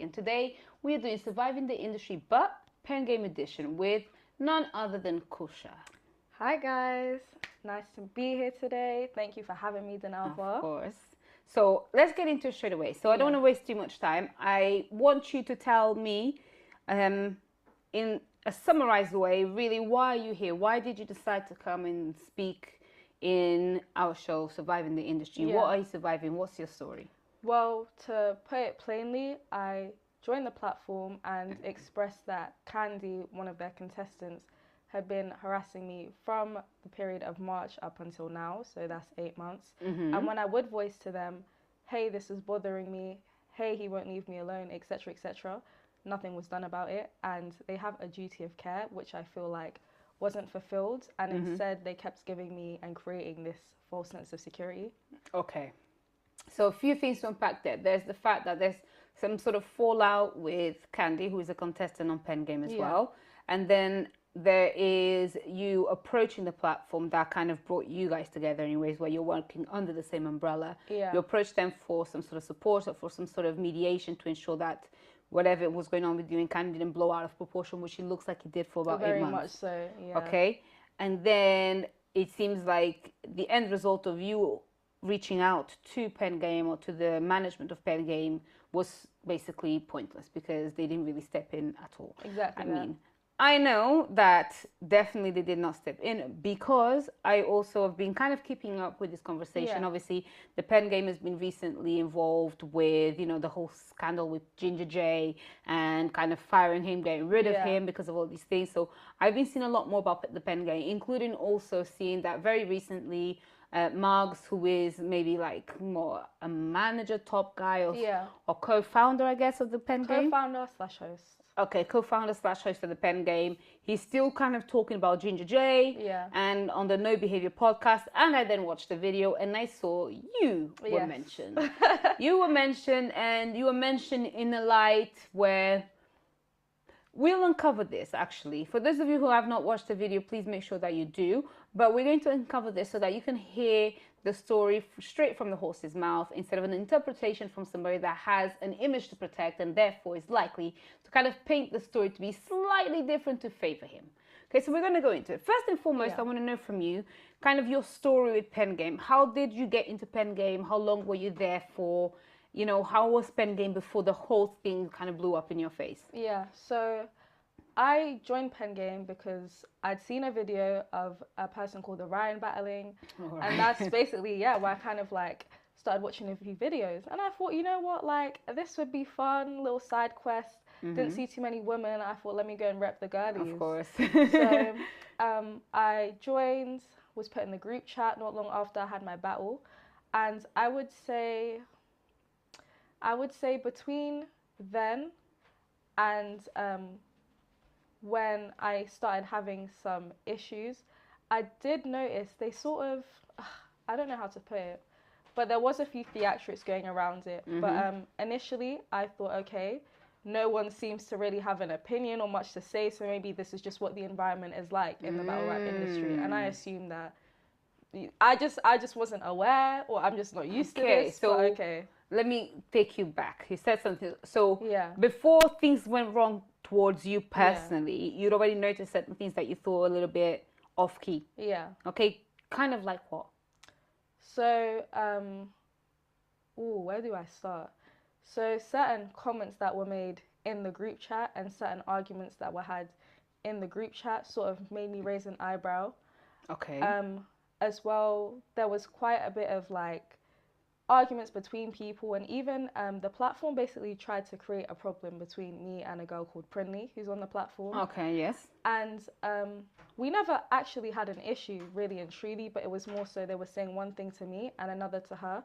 and today we are doing Surviving the Industry but Pengame edition with none other than Cucha. Hi guys, nice to be here today. Thank you for having me, Danalva. Of course. So let's get into it straight away. So I don't want to waste too much time. I want you to tell me in a summarized way, really, why are you here? Why did you decide to come and speak in our show, Surviving the Industry? What are you surviving? What's your story? Well, to put it plainly, I joined the platform and expressed that Candy, one of their contestants, had been harassing me from the period of March up until now, so that's 8 months. And when I would voice to them, hey, this is bothering me, hey, he won't leave me alone, etc., etc., nothing was done about it. And they have a duty of care, which I feel like wasn't fulfilled, and instead they kept giving me and creating this false sense of security. Okay. So a few things to unpack there. There's the fact that there's some sort of fallout with Candy, who is a contestant on Pengame as well. And then there is you approaching the platform that kind of brought you guys together in ways where you're working under the same umbrella. You approached them for some sort of support or for some sort of mediation to ensure that whatever was going on with you and Candy didn't blow out of proportion, which it looks like it did for about 8 months. Very much so, yeah. Okay. And then it seems like the end result of you reaching out to Pengame or to the management of Pengame was basically pointless because they didn't really step in at all. Exactly. I know that definitely they did not step in because I also have been kind of keeping up with this conversation. Obviously, the Pengame has been recently involved with, you know, the whole scandal with Ginger J and kind of firing him, getting rid of him because of all these things. So I've been seeing a lot more about the Pengame, including also seeing that very recently Margs, who is maybe like more a manager top guy or co-founder, I guess, of the Pengame. Co-founder / host. Okay, co-founder / host of the Pengame. He's still kind of talking about Ginger J and on the No Behavior podcast. And I then watched the video and I saw you were mentioned. You were mentioned, and you were mentioned in a light where we'll uncover this, actually. For those of you who have not watched the video, please make sure that you do. But we're going to uncover this so that you can hear the story straight from the horse's mouth instead of an interpretation from somebody that has an image to protect and therefore is likely to kind of paint the story to be slightly different to favor him. Okay, so we're going to go into it. First and foremost, I want to know from you kind of your story with Pengame. How did you get into Pengame? How long were you there for? You know, how was Pengame before the whole thing kind of blew up in your face? Yeah, so I joined Pengame because I'd seen a video of a person called the Ryan battling. And that's basically, where I kind of like started watching a few videos. And I thought, you know what, like this would be fun, little side quest. Didn't see too many women. I thought, let me go and rep the girlies. Of course. So I joined, was put in the group chat not long after I had my battle. And I would say between then and when I started having some issues, I did notice they sort of, I don't know how to put it, but there was a few theatrics going around it. But initially I thought, okay, no one seems to really have an opinion or much to say, so maybe this is just what the environment is like in the battle rap industry. And I assumed that I just wasn't aware, or I'm just not used to this. So let me take you back. You said something. So before things went wrong towards you personally, you'd already noticed certain things that you thought a little bit off key. Yeah. Okay. Kind of like what? So, where do I start? So certain comments that were made in the group chat and certain arguments that were had in the group chat sort of made me raise an eyebrow. Okay. As well, there was quite a bit of like arguments between people, and even the platform basically tried to create a problem between me and a girl called Prinley, who's on the platform. Okay, yes. And we never actually had an issue, really and truly, but it was more so they were saying one thing to me and another to her.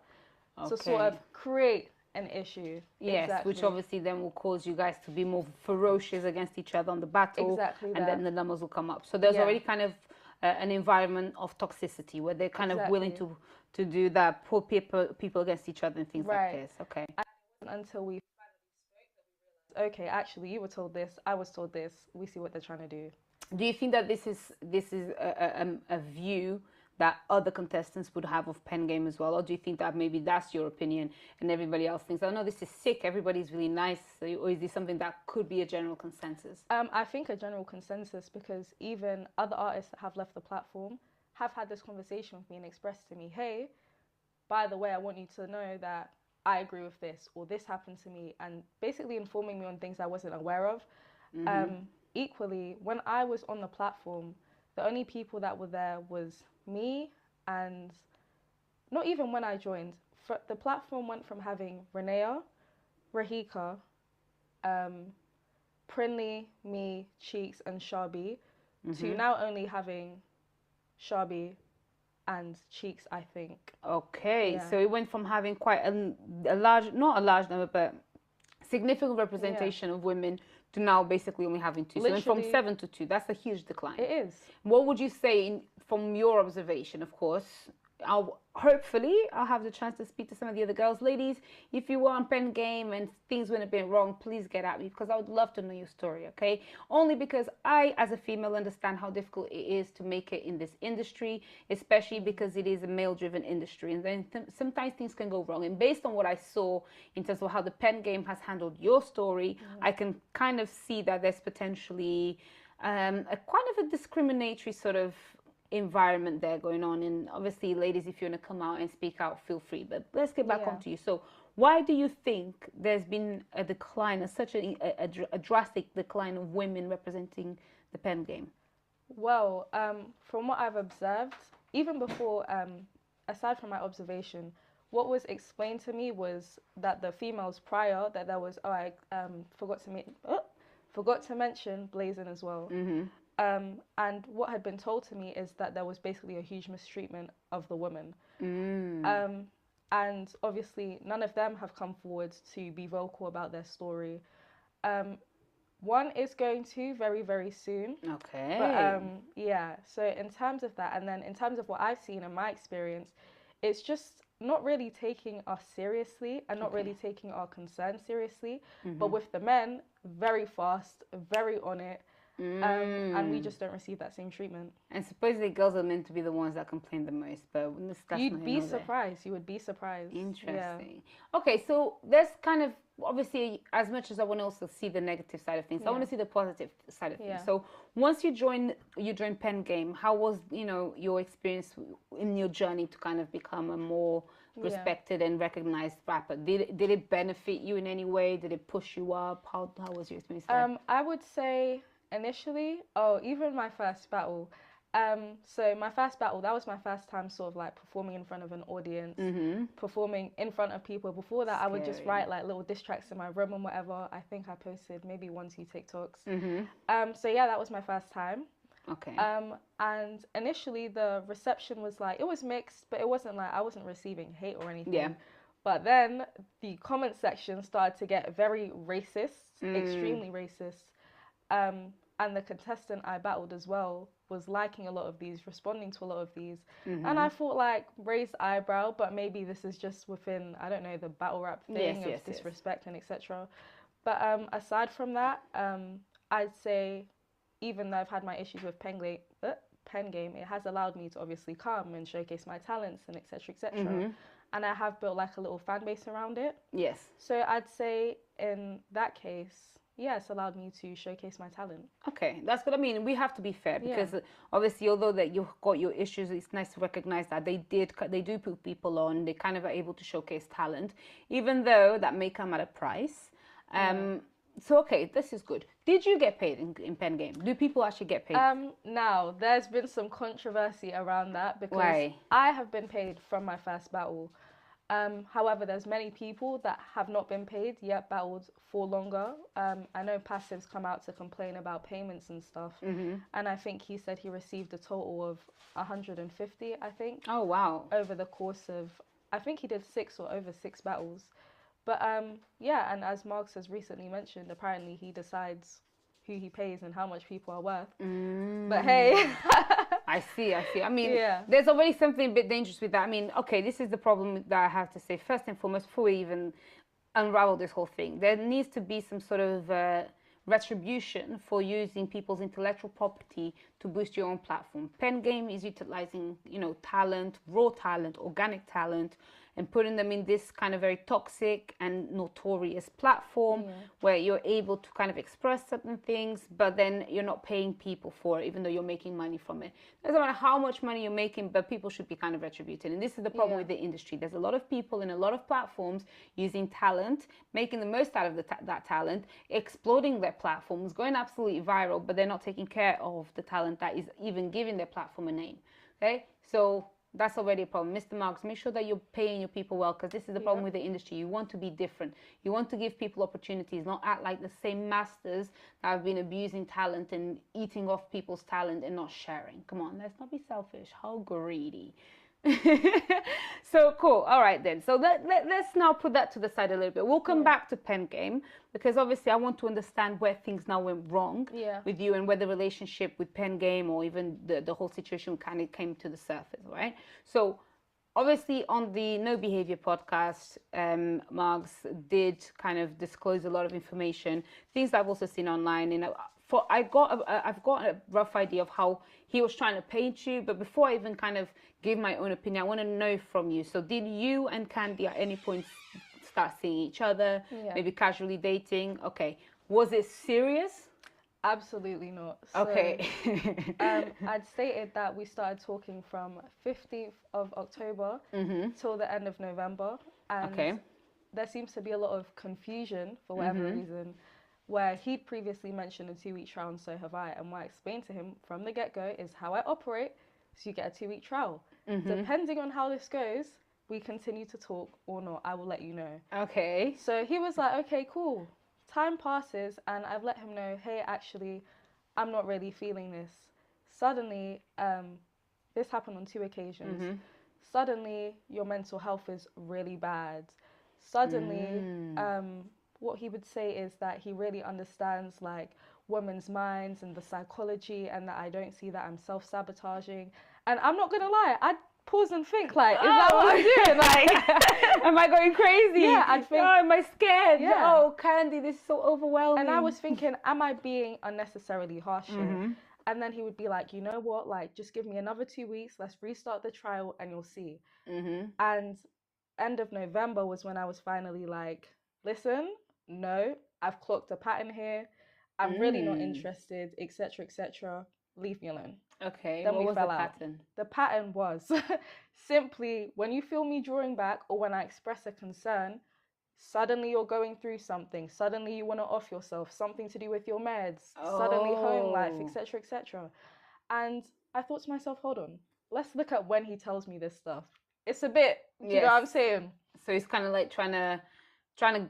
Okay. So sort of create an issue. Yes, which obviously then will cause you guys to be more ferocious against each other on the battle. Exactly. And then the numbers will come up. So there's already kind of an environment of toxicity where they're kind of willing to do that, put people against each other and things like this. Okay. Until we finally spoke that we realized, okay, actually you were told this, I was told this, we see what they're trying to do. Do you think that this is a view that other contestants would have of Pengame as well? Or do you think that maybe that's your opinion and everybody else thinks, oh no, this is sick, everybody's really nice? Or is this something that could be a general consensus? I think a general consensus, because even other artists that have left the platform have had this conversation with me and expressed to me, hey, by the way, I want you to know that I agree with this, or this happened to me, and basically informing me on things I wasn't aware of. Equally, when I was on the platform, the only people that were there was me, and not even when I joined. The platform went from having Renea, Rahika, Prinley, me, Cheeks, and Shabi, to now only having Shabi and Cheeks, I think. Okay, Yeah. so it went from having quite a large, not a large number, but significant representation of women to now basically only having two. So it went from 7 to 2. That's a huge decline. It is. What would you say from your observation, of course? Hopefully I'll have the chance to speak to some of the other girls. Ladies, if you were on Pengame and things went a bit wrong, please get at me, because I would love to know your story, okay? Only because I, as a female, understand how difficult it is to make it in this industry, especially because it is a male-driven industry, and then sometimes things can go wrong. And based on what I saw in terms of how the Pengame has handled your story, I can kind of see that there's potentially a kind of a discriminatory sort of environment there going on. And obviously, ladies, if you want to come out and speak out, feel free, but let's get back onto you. So why do you think there's been a decline, such a drastic decline of women representing the Pengame? Well, from what I've observed, even before, aside from my observation, what was explained to me was that the females prior, that there was, I forgot to mention Blazing as well. And what had been told to me is that there was basically a huge mistreatment of the women. And obviously, none of them have come forward to be vocal about their story. One is going to very, very soon. Okay. But yeah, so in terms of that, and then in terms of what I've seen in my experience, it's just not really taking us seriously and not really taking our concerns seriously. But with the men, very fast, very on it. And we just don't receive that same treatment. And supposedly girls are meant to be the ones that complain the most, but you'd be surprised. You would be surprised. Interesting. Yeah. Okay, so there's kind of, obviously, as much as I want to also see the negative side of things, I want to see the positive side of things. So once you joined Pengame, how was, your experience in your journey to kind of become a more respected and recognized rapper? Did it benefit you in any way? Did it push you up? How was your experience there? I would say initially, even my first battle. So my first battle, that was my first time sort of like performing in front of an audience, performing in front of people. Before that, I would just write like little diss tracks in my room and whatever. I think I posted maybe 1-2 TikToks. So yeah, that was my first time. Okay. And initially the reception was like, it was mixed, but it wasn't like I wasn't receiving hate or anything. Yeah. But then the comment section started to get very racist, extremely racist. And the contestant I battled as well was liking a lot of these, responding to a lot of these. And I thought, like, raised eyebrow, but maybe this is just within, I don't know, the battle rap thing of disrespect and etc. But aside from that, I'd say, even though I've had my issues with Pengame, it has allowed me to obviously come and showcase my talents and etc. etc. And I have built like a little fan base around it. Yes. So I'd say in that case, yeah, it's allowed me to showcase my talent. Okay, that's what I mean. We have to be fair, because obviously, although that you've got your issues, it's nice to recognize that they do put people on. They kind of are able to showcase talent, even though that may come at a price. So okay, this is good. Did you get paid in Pengame? Do people actually get paid? Now there's been some controversy around that, because I have been paid from my first battle. However, there's many people that have not been paid yet, battled for longer. I know Passive's come out to complain about payments and stuff. And I think he said he received a total of 150, I think. Oh, wow. Over the course of, I think he did 6 or over 6 battles. But yeah, and as Marks has recently mentioned, apparently he decides who he pays and how much people are worth. But hey... I see. I mean, there's already something a bit dangerous with that. I mean, okay, this is the problem that I have to say. First and foremost, before we even unravel this whole thing, there needs to be some sort of retribution for using people's intellectual property to boost your own platform. Pengame is utilizing, talent, raw talent, organic talent, and putting them in this kind of very toxic and notorious platform where you're able to kind of express certain things, but then you're not paying people for it, even though you're making money from it. Doesn't matter how much money you're making, but people should be kind of retributed. And this is the problem with the industry. There's a lot of people in a lot of platforms using talent, making the most out of that talent, exploiting their platforms, going absolutely viral, but they're not taking care of the talent that is even giving their platform a name. Okay, so that's already a problem. Mr. Marks, make sure that you're paying your people well, because this is the problem with the industry. You want to be different. You want to give people opportunities, not act like the same masters that have been abusing talent and eating off people's talent and not sharing. Come on, let's not be selfish. How greedy. So cool. All right then. So let's now put that to the side a little bit. We'll come back to Pengame, because obviously I want to understand where things now went wrong with you, and where the relationship with Pengame, or even the whole situation kind of came to the surface, right? So obviously on the No Behavior podcast, Marks did kind of disclose a lot of information, things I've also seen online, and I've got a rough idea of how he was trying to paint you. But before I even kind of give my own opinion, I want to know from you. So did you and Candy at any point start seeing each other, maybe casually dating? Okay. Was it serious? Absolutely not. Okay. I'd stated that we started talking from 15th of October till the end of November. And there seems to be a lot of confusion for whatever reason, where he'd previously mentioned a 2-week trial, and so have I. And what I explained to him from the get-go is how I operate, so you get a 2-week trial. Depending on how this goes, we continue to talk or not, I will let you know. Okay. So he was like, okay, cool. Time passes, and I've let him know, hey, actually, I'm not really feeling this. Suddenly, this happened on 2 occasions. Suddenly, your mental health is really bad. Suddenly, what he would say is that he really understands like women's minds and the psychology, and that I don't see that I'm self-sabotaging. And I'm not gonna lie, I'd pause and think like, is that what I'm doing? Like, am I going crazy? Yeah, I'd think, oh, am I scared? Oh, Candy, this is so overwhelming. And I was thinking, am I being unnecessarily harsh here? And then he would be like, you know what, like, just give me another 2 weeks, let's restart the trial and you'll see. And end of November was when I was finally like, listen, no, I've clocked a pattern here, I'm really not interested, etc., etc. Leave me alone. Okay, then what was the fell out. pattern? The pattern was simply when you feel me drawing back, or when I express a concern, suddenly you're going through something, suddenly you want to off yourself, something to do with your meds, suddenly home life, etc., etc. And I thought to myself, hold on, let's look at when he tells me this stuff. It's a bit, do you know what I'm saying? So he's kind of like trying to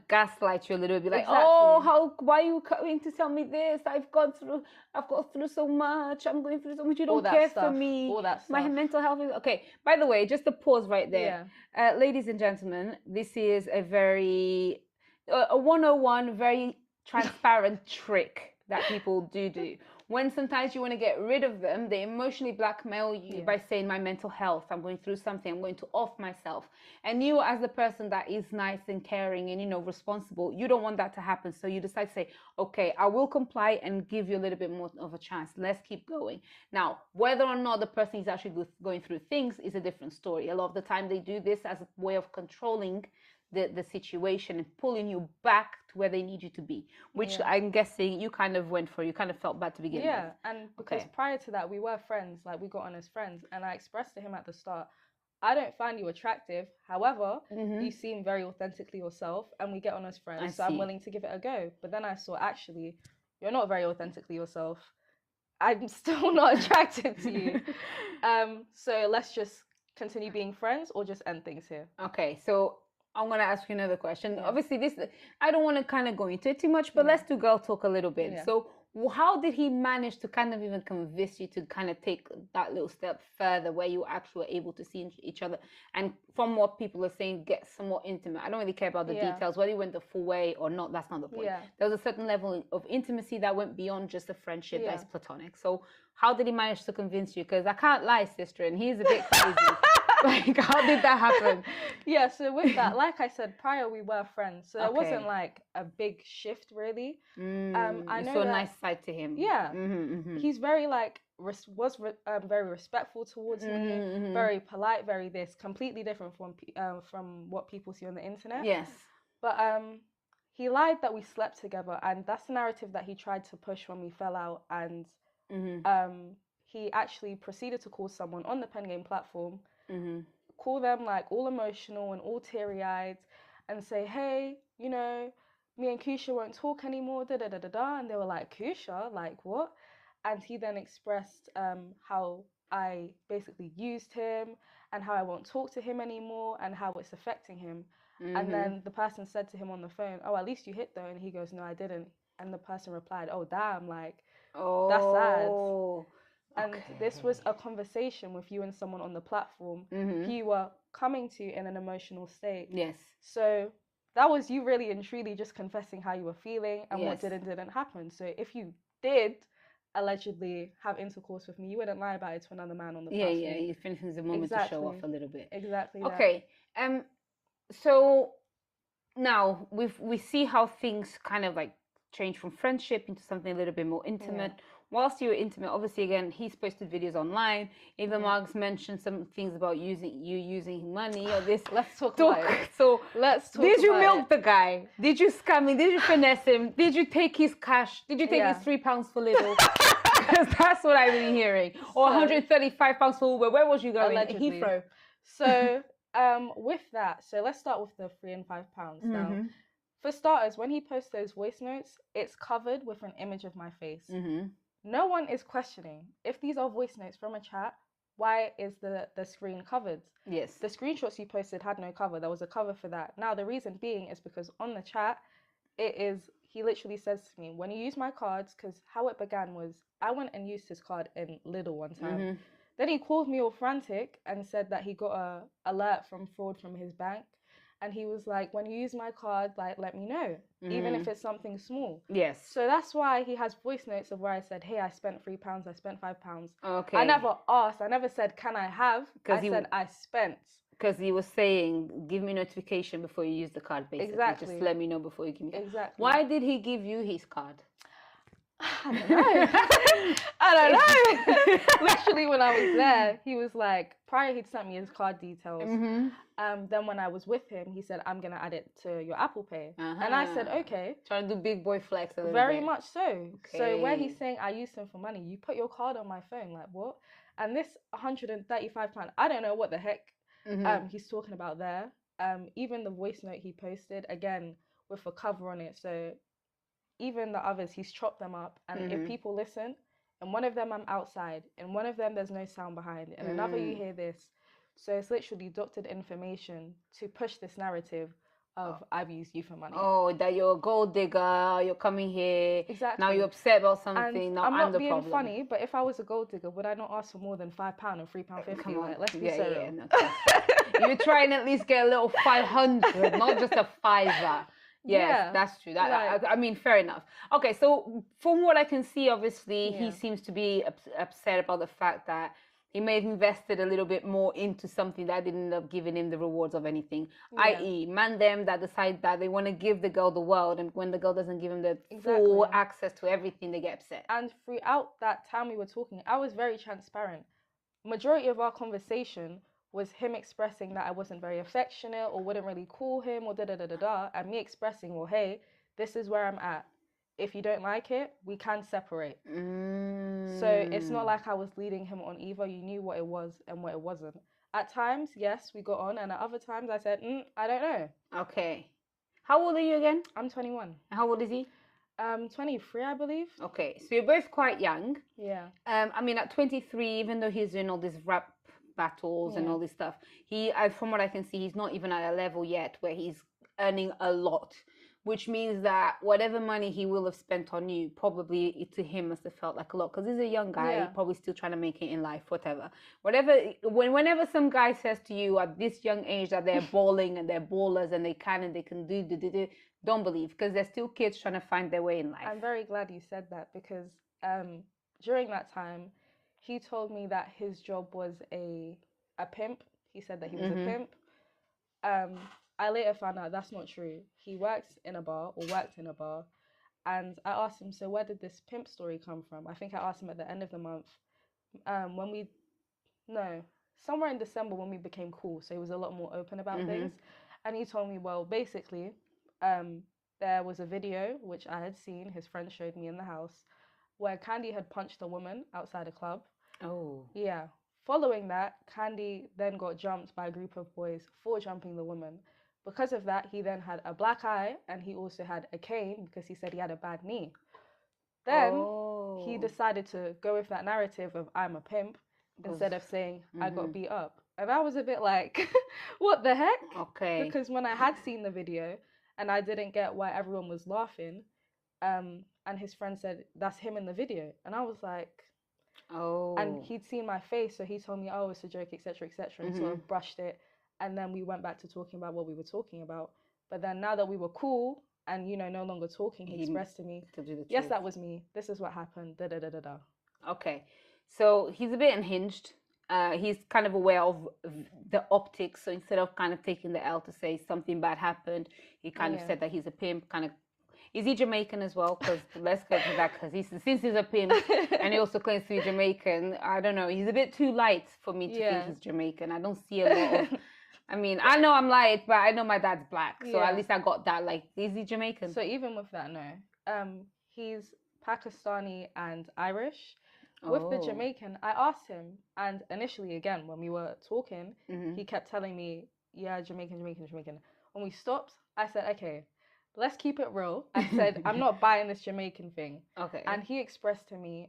gaslight you a little bit, like, Exactly. why are you coming to tell me this? I've gone through so much. I'm going through so much. You don't care for me. All that stuff. My mental health is okay. By the way, just a pause right there. Ladies and gentlemen, this is a very a 101, very transparent trick that people do. When sometimes you want to get rid of them, they emotionally blackmail you by saying, my mental health, I'm going through something, I'm going to off myself. And you, as the person that is nice and caring and, responsible, you don't want that to happen. So you decide to say, okay, I will comply and give you a little bit more of a chance. Let's keep going. Now, whether or not the person is actually going through things is a different story. A lot of the time they do this as a way of controlling the situation and pulling you back to where they need you to be, which I'm guessing you kind of went for. You kind of felt bad to begin with. Yeah, and because prior to that, we were friends, like we got on as friends, and I expressed to him at the start, I don't find you attractive. However, you seem very authentically yourself, and we get on as friends, I'm willing to give it a go. But then I saw, actually, you're not very authentically yourself. I'm still not attracted to you. So let's just continue being friends or just end things here. Okay, so I'm going to ask you another question. Obviously, I don't want to kind of go into it too much, but let's do girl talk a little bit. So how did he manage to kind of even convince you to kind of take that little step further where you actually were able to see each other? And from what people are saying, get somewhat intimate. I don't really care about the details, whether you went the full way or not, that's not the point. There was a certain level of intimacy that went beyond just a friendship that's platonic. So how did he manage to convince you? Because I can't lie, sister, and he's a bit crazy. Like, how did that happen? Yeah, so with that, like I said, prior we were friends, so there wasn't like a big shift really. I know a nice side to him. Yeah, he's very like very respectful towards me, very polite, very this, completely different from what people see on the internet. Yes, but he lied that we slept together, and that's the narrative that he tried to push when we fell out, and he actually proceeded to call someone on the Pengame platform, call them like all emotional and all teary-eyed, and say, hey, you know, me and Cucha won't talk anymore, da da da da da. And they were like, Cucha, like what? And he then expressed how I basically used him and how I won't talk to him anymore and how it's affecting him. And then the person said to him on the phone, oh, at least you hit though. And he goes, no, I didn't. And the person replied, oh, damn, like, that's sad. And this was a conversation with you and someone on the platform who you were coming to in an emotional state. Yes. So that was you really and truly just confessing how you were feeling and what did and didn't happen. So if you did allegedly have intercourse with me, you wouldn't lie about it to another man on the platform. Yeah, you think it's a moment to show off a little bit. Exactly. Okay. So now we see how things kind of like change from friendship into something a little bit more intimate. Whilst you were intimate, obviously, again, he's posted videos online. Even Mark's mentioned some things about using money or this. Let's talk about it. So let's talk. Did you milk the guy? Did you scam him? Did you finesse him? Did you take his cash? Did you take his £3 for little? Because that's what I've been hearing. Or £135 for Uber. Where was you going? Allegedly. Heathrow. So with that, so let's start with the £3 and £5. Now, for starters, when he posts those voice notes, it's covered with an image of my face. No one is questioning if these are voice notes from a chat. Why is the screen covered? Yes. The screenshots he posted had no cover. There was a cover for that. Now, the reason being is because on the chat, he literally says to me, when you use my cards, because how it began was I went and used his card in Lidl one time. Then he called me all frantic and said that he got a alert from fraud from his bank. And he was like, when you use my card, like, let me know, even if it's something small. Yes. So that's why he has voice notes of where I said, hey, I spent £3, I spent £5. Okay. I never asked. I never said, can I have? I said, I spent. Because he was saying, give me notification before you use the card, basically. Exactly. Just let me know before you give me. Exactly. Why did he give you his card? I don't know. I don't know. Literally, when I was there, he was like, prior he'd sent me his card details. Then when I was with him, he said, I'm going to add it to your Apple Pay. And I said, okay. Trying to do big boy flex a little Very bit. much so. Okay. So where he's saying, I used him for money, you put your card on my phone, like what? And this £135, I don't know what the heck he's talking about there. Even the voice note he posted, again, with a cover on it. So even the others, he's chopped them up. And if people listen, and one of them I'm outside, and one of them there's no sound behind, and another you hear this. So it's literally doctored information to push this narrative of I've used you for money. Oh, that you're a gold digger, you're coming here. Exactly. Now you're upset about something. And now I'm not the being problem. funny, but if I was a gold digger, would I not ask for more than £5 and £3.50? Come on. Like, let's be serious. You're trying to at least get a little 500, not just a fiver. Yes, that's true. I mean, fair enough. Okay, so from what I can see, obviously, he seems to be upset about the fact that he may have invested a little bit more into something that didn't end up giving him the rewards of anything. I.e., man them that decide that they want to give the girl the world, and when the girl doesn't give him the full access to everything, they get upset. And throughout that time we were talking, I was very transparent. Majority of our conversation was him expressing that I wasn't very affectionate or wouldn't really call him or da-da-da-da-da, and me expressing, well, hey, this is where I'm at. If you don't like it, we can separate. So it's not like I was leading him on either. You knew what it was and what it wasn't. At times, yes, we got on, and at other times I said, I don't know. Okay. How old are you again? I'm 21. And how old is he? 23, I believe. Okay, so you're both quite young. Yeah. I mean, at 23, even though he's doing all these rap battles and all this stuff, from what I can see, he's not even at a level yet where he's earning a lot, which means that whatever money he will have spent on you, probably to him must have felt like a lot, because he's a young guy, probably still trying to make it in life, whatever. Whenever some guy says to you at this young age that they're balling and they're ballers and they can do, don't believe, because they're still kids trying to find their way in life. I'm very glad you said that, because during that time, he told me that his job was a pimp. he said that he was a pimp. I later found out that's not true. He worked in a bar. And I asked him, so where did this pimp story come from? I think I asked him at the end of the month, somewhere in December when we became cool. So he was a lot more open about things. And he told me, well, basically, there was a video, which I had seen, his friend showed me in the house, where Candy had punched a woman outside a club. Oh. Yeah. Following that, Candy then got jumped by a group of boys for jumping the woman. Because of that, he then had a black eye and he also had a cane because he said he had a bad knee. Then he decided to go with that narrative of I'm a pimp instead of saying I got beat up. And I was a bit like, what the heck? Okay. Because when I had seen the video and I didn't get why everyone was laughing, and his friend said, that's him in the video. And I was like, oh. And he'd seen my face, so he told me, oh, it's a joke, etc., and sort of brushed it. And then we went back to talking about what we were talking about. But then now that we were cool and, no longer talking, he expressed to me, yes, that was me. This is what happened. Da-da-da-da-da. Okay. So he's a bit unhinged. He's kind of aware of the optics. So instead of kind of taking the L to say something bad happened, he kind of said that he's a pimp, kind of. Is he Jamaican as well? Because let's go to that. Because since he's a pimp and he also claims to be Jamaican, I don't know. He's a bit too light for me to think he's Jamaican. I don't see a lot of. I mean, I know I'm light, but I know my dad's black, so at least I got that. Like, is he Jamaican? So even with that, no. He's Pakistani and Irish. With the Jamaican, I asked him, and initially, again, when we were talking, he kept telling me, yeah, Jamaican. When we stopped, I said, okay, let's keep it real. I said, I'm not buying this Jamaican thing. Okay. And he expressed to me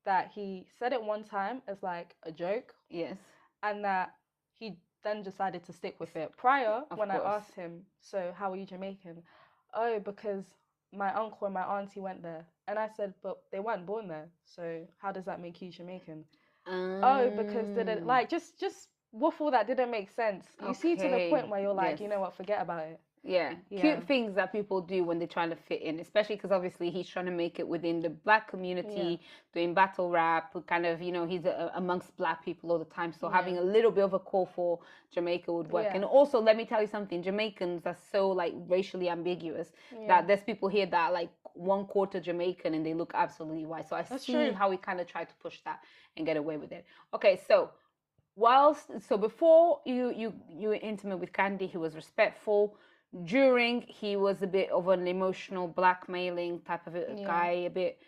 that he said it one time as like a joke. Yes. And that he then decided to stick with it. Prior, when I asked him, so how are you Jamaican? Oh, because my uncle and my auntie went there. And I said, but they weren't born there. So how does that make you Jamaican? Oh, because just waffle that didn't make sense. You see to the point where you're like, you know what, forget about it. Yeah, cute things that people do when they're trying to fit in, especially because obviously he's trying to make it within the black community, doing battle rap, kind of, he's amongst black people all the time. So having a little bit of a call for Jamaica would work. And also, let me tell you something, Jamaicans are so like racially ambiguous that there's people here that are like 1/4 Jamaican and they look absolutely white. So I see how we kind of try to push that and get away with it. Okay, so before you were intimate with Candy, he was respectful. During, he was a bit of an emotional blackmailing type of a guy, a bit,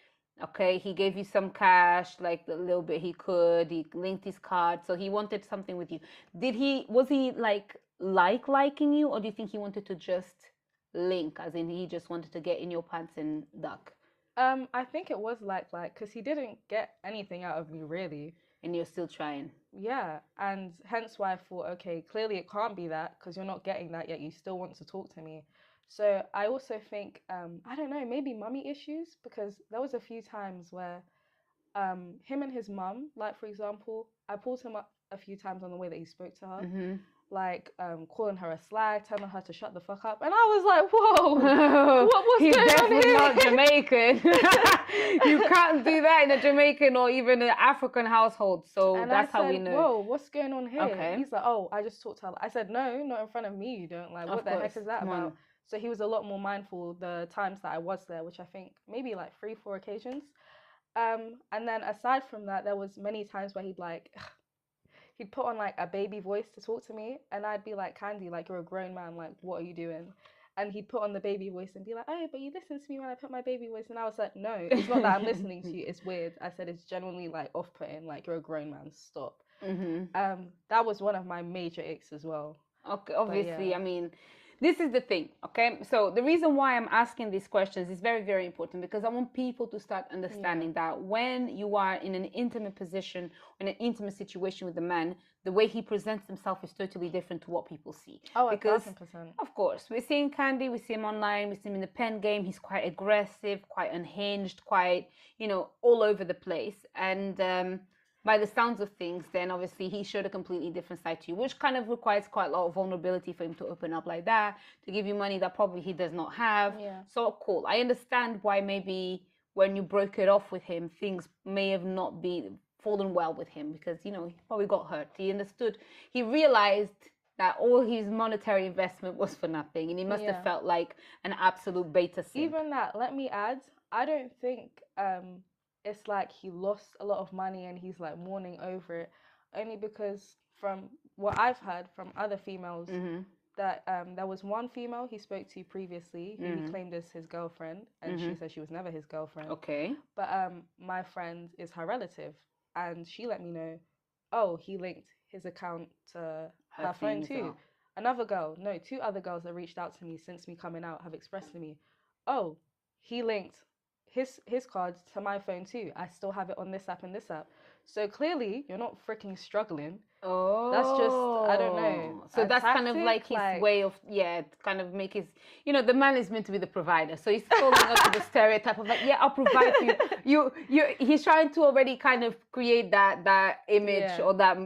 okay, he gave you some cash, like the little bit he could, he linked his card, so he wanted something with you. Was he liking you, or do you think he wanted to just link, as in he just wanted to get in your pants and duck? I think it was like, because he didn't get anything out of me, really. And you're still trying. Yeah, and hence why I thought, okay, clearly it can't be that because you're not getting that yet. You still want to talk to me. So I also think, I don't know, maybe mummy issues, because there was a few times where him and his mum, like, for example, I pulled him up a few times on the way that he spoke to her. Like calling her a slag, telling her to shut the fuck up, and I was like, "Whoa, what's He's going on here?" He's definitely not Jamaican. You can't do that in a Jamaican or even an African household. So and that's how we know. Whoa, what's going on here? Okay. He's like, "Oh, I just talked to her." I said, "No, not in front of me. You don't." Like, what the heck is that about? So he was a lot more mindful the times that I was there, which I think maybe like 3-4 occasions. And then aside from that, there was many times where he'd put on like a baby voice to talk to me, and I'd be like, Candy, like, you're a grown man, like, what are you doing? And he'd put on the baby voice and be like, oh, but you listen to me when I put my baby voice. And I was like, no, it's not that I'm listening to you, it's weird. I said, it's genuinely like off-putting, like, you're a grown man, stop. That was one of my major icks as well. Okay, obviously, I mean, this is the thing, okay? So the reason why I'm asking these questions is very, very important, because I want people to start understanding that when you are in an intimate position, in an intimate situation with a man, the way he presents himself is totally different to what people see. Oh, because, 1,000%. Of course, we're seeing Candy, we see him online, we see him in the Pengame, he's quite aggressive, quite unhinged, quite, all over the place. And by the sounds of things, then obviously he showed a completely different side to you, which kind of requires quite a lot of vulnerability for him to open up like that, to give you money that probably he does not have. Yeah. So cool. I understand why maybe when you broke it off with him, things may have not been fallen well with him because, you know, he probably got hurt. He understood, he realized that all his monetary investment was for nothing, and he must have felt like an absolute beta simp. Even that, let me add, I don't think it's like he lost a lot of money and he's like mourning over it, only because from what I've heard from other females, that there was one female he spoke to previously who he claimed as his girlfriend, and she said she was never his girlfriend. Okay. But my friend is her relative, and she let me know, oh, he linked his account to her phone too. Another girl, no, two other girls that reached out to me since me coming out have expressed to me, oh, he linked his cards to my phone too. I still have it on this app and this app. So clearly, you're not freaking struggling. Oh, that's just, I don't know. So that's kind of like his way of, kind of make his, you know, the man is meant to be the provider. So he's falling up to the stereotype of like, yeah, I'll provide for you. He's trying to already kind of create that image or that,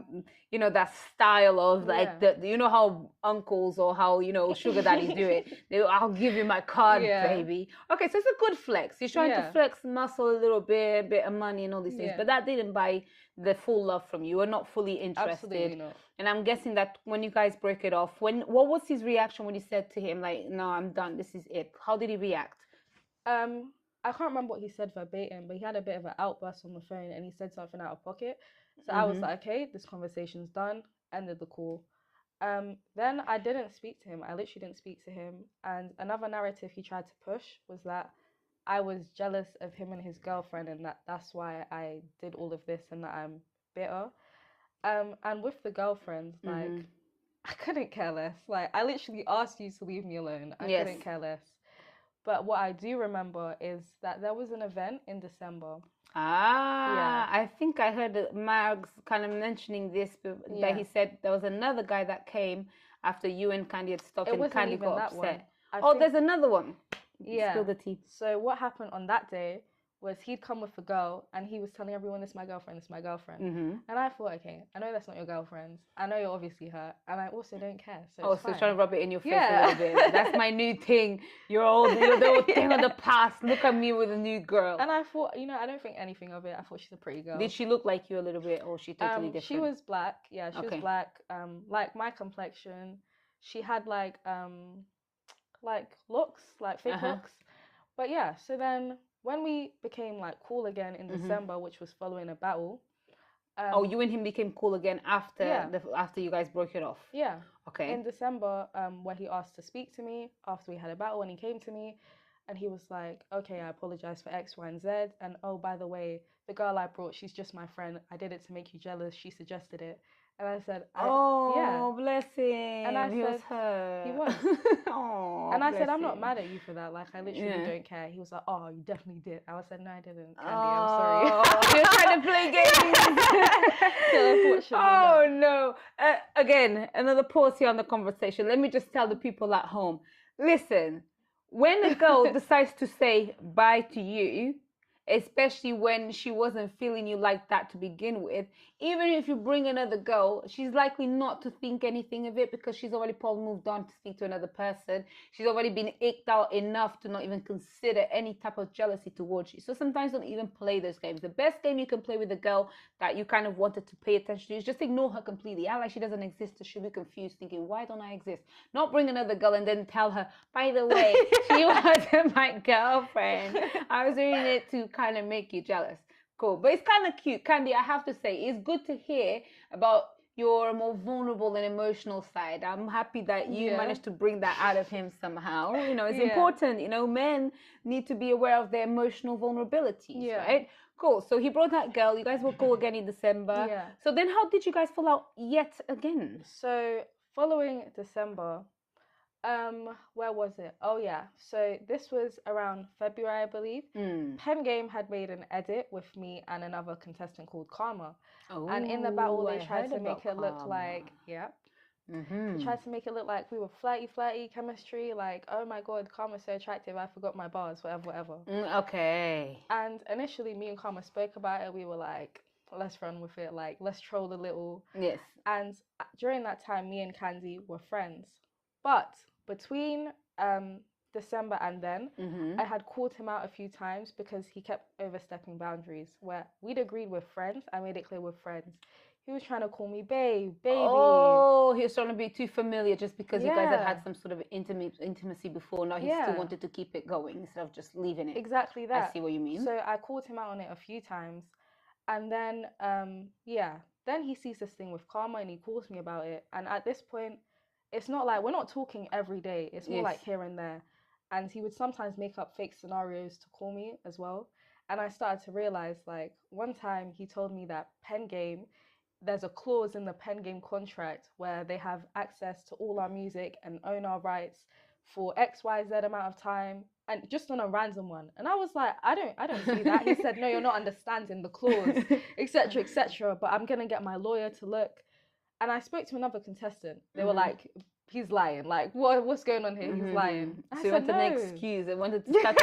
you know, that style of like, you know how uncles or how, you know, sugar daddies do it. I'll give you my card, baby. Okay, so it's a good flex. He's trying to flex muscle a little bit, a bit of money and all these things. But that didn't buy the full love from you. We're not fully interested. Absolutely not. And I'm guessing that when you guys break it off, what was his reaction when you said to him, like, no, I'm done, this is it? How did he react? I can't remember what he said verbatim, but he had a bit of an outburst on the phone and he said something out of pocket. So I was like, okay, this conversation's done, ended the call. Then I didn't speak to him. I literally didn't speak to him. And another narrative he tried to push was that I was jealous of him and his girlfriend, and that's why I did all of this, and that I'm bitter. And with the girlfriend, like, I couldn't care less. Like, I literally asked you to leave me alone. I couldn't care less. But what I do remember is that there was an event in December. I think I heard Margs kind of mentioning this, that he said there was another guy that came after you and Candy had stopped, and Candy got upset. There's another one. Spill the tea. So what happened on that day was he'd come with a girl and he was telling everyone, this is my girlfriend, this is my girlfriend. And I thought, okay, I know that's not your girlfriend. I know you're obviously her. And I also don't care. So so trying to rub it in your face a little bit. That's my new thing. You're the old thing of the past. Look at me with a new girl. And I thought, you know, I don't think anything of it. I thought she's a pretty girl. Did she look like you a little bit, or she totally different? She was black. Yeah, she was black. Like my complexion. She had like looks, like fake looks. But yeah, so then when we became like cool again in December, which was following a battle. You and him became cool again after after you guys broke it off. Yeah. Okay. In December, where he asked to speak to me after we had a battle, and he came to me, and he was like, "Okay, I apologize for X, Y, and Z, and oh, by the way, the girl I brought, she's just my friend. I did it to make you jealous. She suggested it." And I said, bless him. And he was hurt. He was. And I said, I'm not mad at you for that. Like, I literally don't care. He was like, oh, you definitely did. I said, no, I didn't. Candy, I'm sorry. You're trying to play games. So no. Again, another pause here on the conversation. Let me just tell the people at home. Listen, when a girl decides to say bye to you, especially when she wasn't feeling you like that to begin with, even if you bring another girl, she's likely not to think anything of it because she's already probably moved on to speak to another person. She's already been icked out enough to not even consider any type of jealousy towards you. So sometimes don't even play those games. The best game you can play with a girl that you kind of wanted to pay attention to is just ignore her completely. Act like she doesn't exist, so she'll be confused, thinking, why don't I exist? Not bring another girl and then tell her, by the way, she wasn't my girlfriend. I was doing it to kind of make you jealous. Cool. But it's kind of cute. Candy, I have to say, it's good to hear about your more vulnerable and emotional side. I'm happy that you managed to bring that out of him somehow. You know, it's important. You know, men need to be aware of their emotional vulnerabilities, right? Cool. So he brought that girl. You guys will go again in December. Yeah. So then how did you guys fall out yet again? So following December, where was it? Oh yeah, so this was around February, I believe. Pengame had made an edit with me and another contestant called Karma, and in the battle they tried to make it look like they tried to make it look like we were flirty chemistry, like, oh my god, Karma's so attractive, I forgot my bars, whatever. Okay. And initially me and Karma spoke about it. We were like, let's run with it, like, let's troll a little. Yes. And during that time me and Candy were friends, but between December and then, I had called him out a few times because he kept overstepping boundaries where we'd agreed with friends. I made it clear with friends. He was trying to call me babe, baby. Oh, he was trying to be too familiar just because you guys had some sort of intimacy before. Now he still wanted to keep it going instead of just leaving it. Exactly that. I see what you mean. So I called him out on it a few times. And then, then he sees this thing with Karma and he calls me about it. And at this point, it's not like, we're not talking every day. It's more like here and there. And he would sometimes make up fake scenarios to call me as well. And I started to realize, like, one time he told me that Pengame, there's a clause in the Pengame contract where they have access to all our music and own our rights for XYZ amount of time, and just on a random one. And I was like, I don't see that. He said, no, you're not understanding the clause, etc., etc. But I'm gonna get my lawyer to look. And I spoke to another contestant. They were like, he's lying. Like, what's going on here? He's lying. So you wanted an excuse. I wanted to start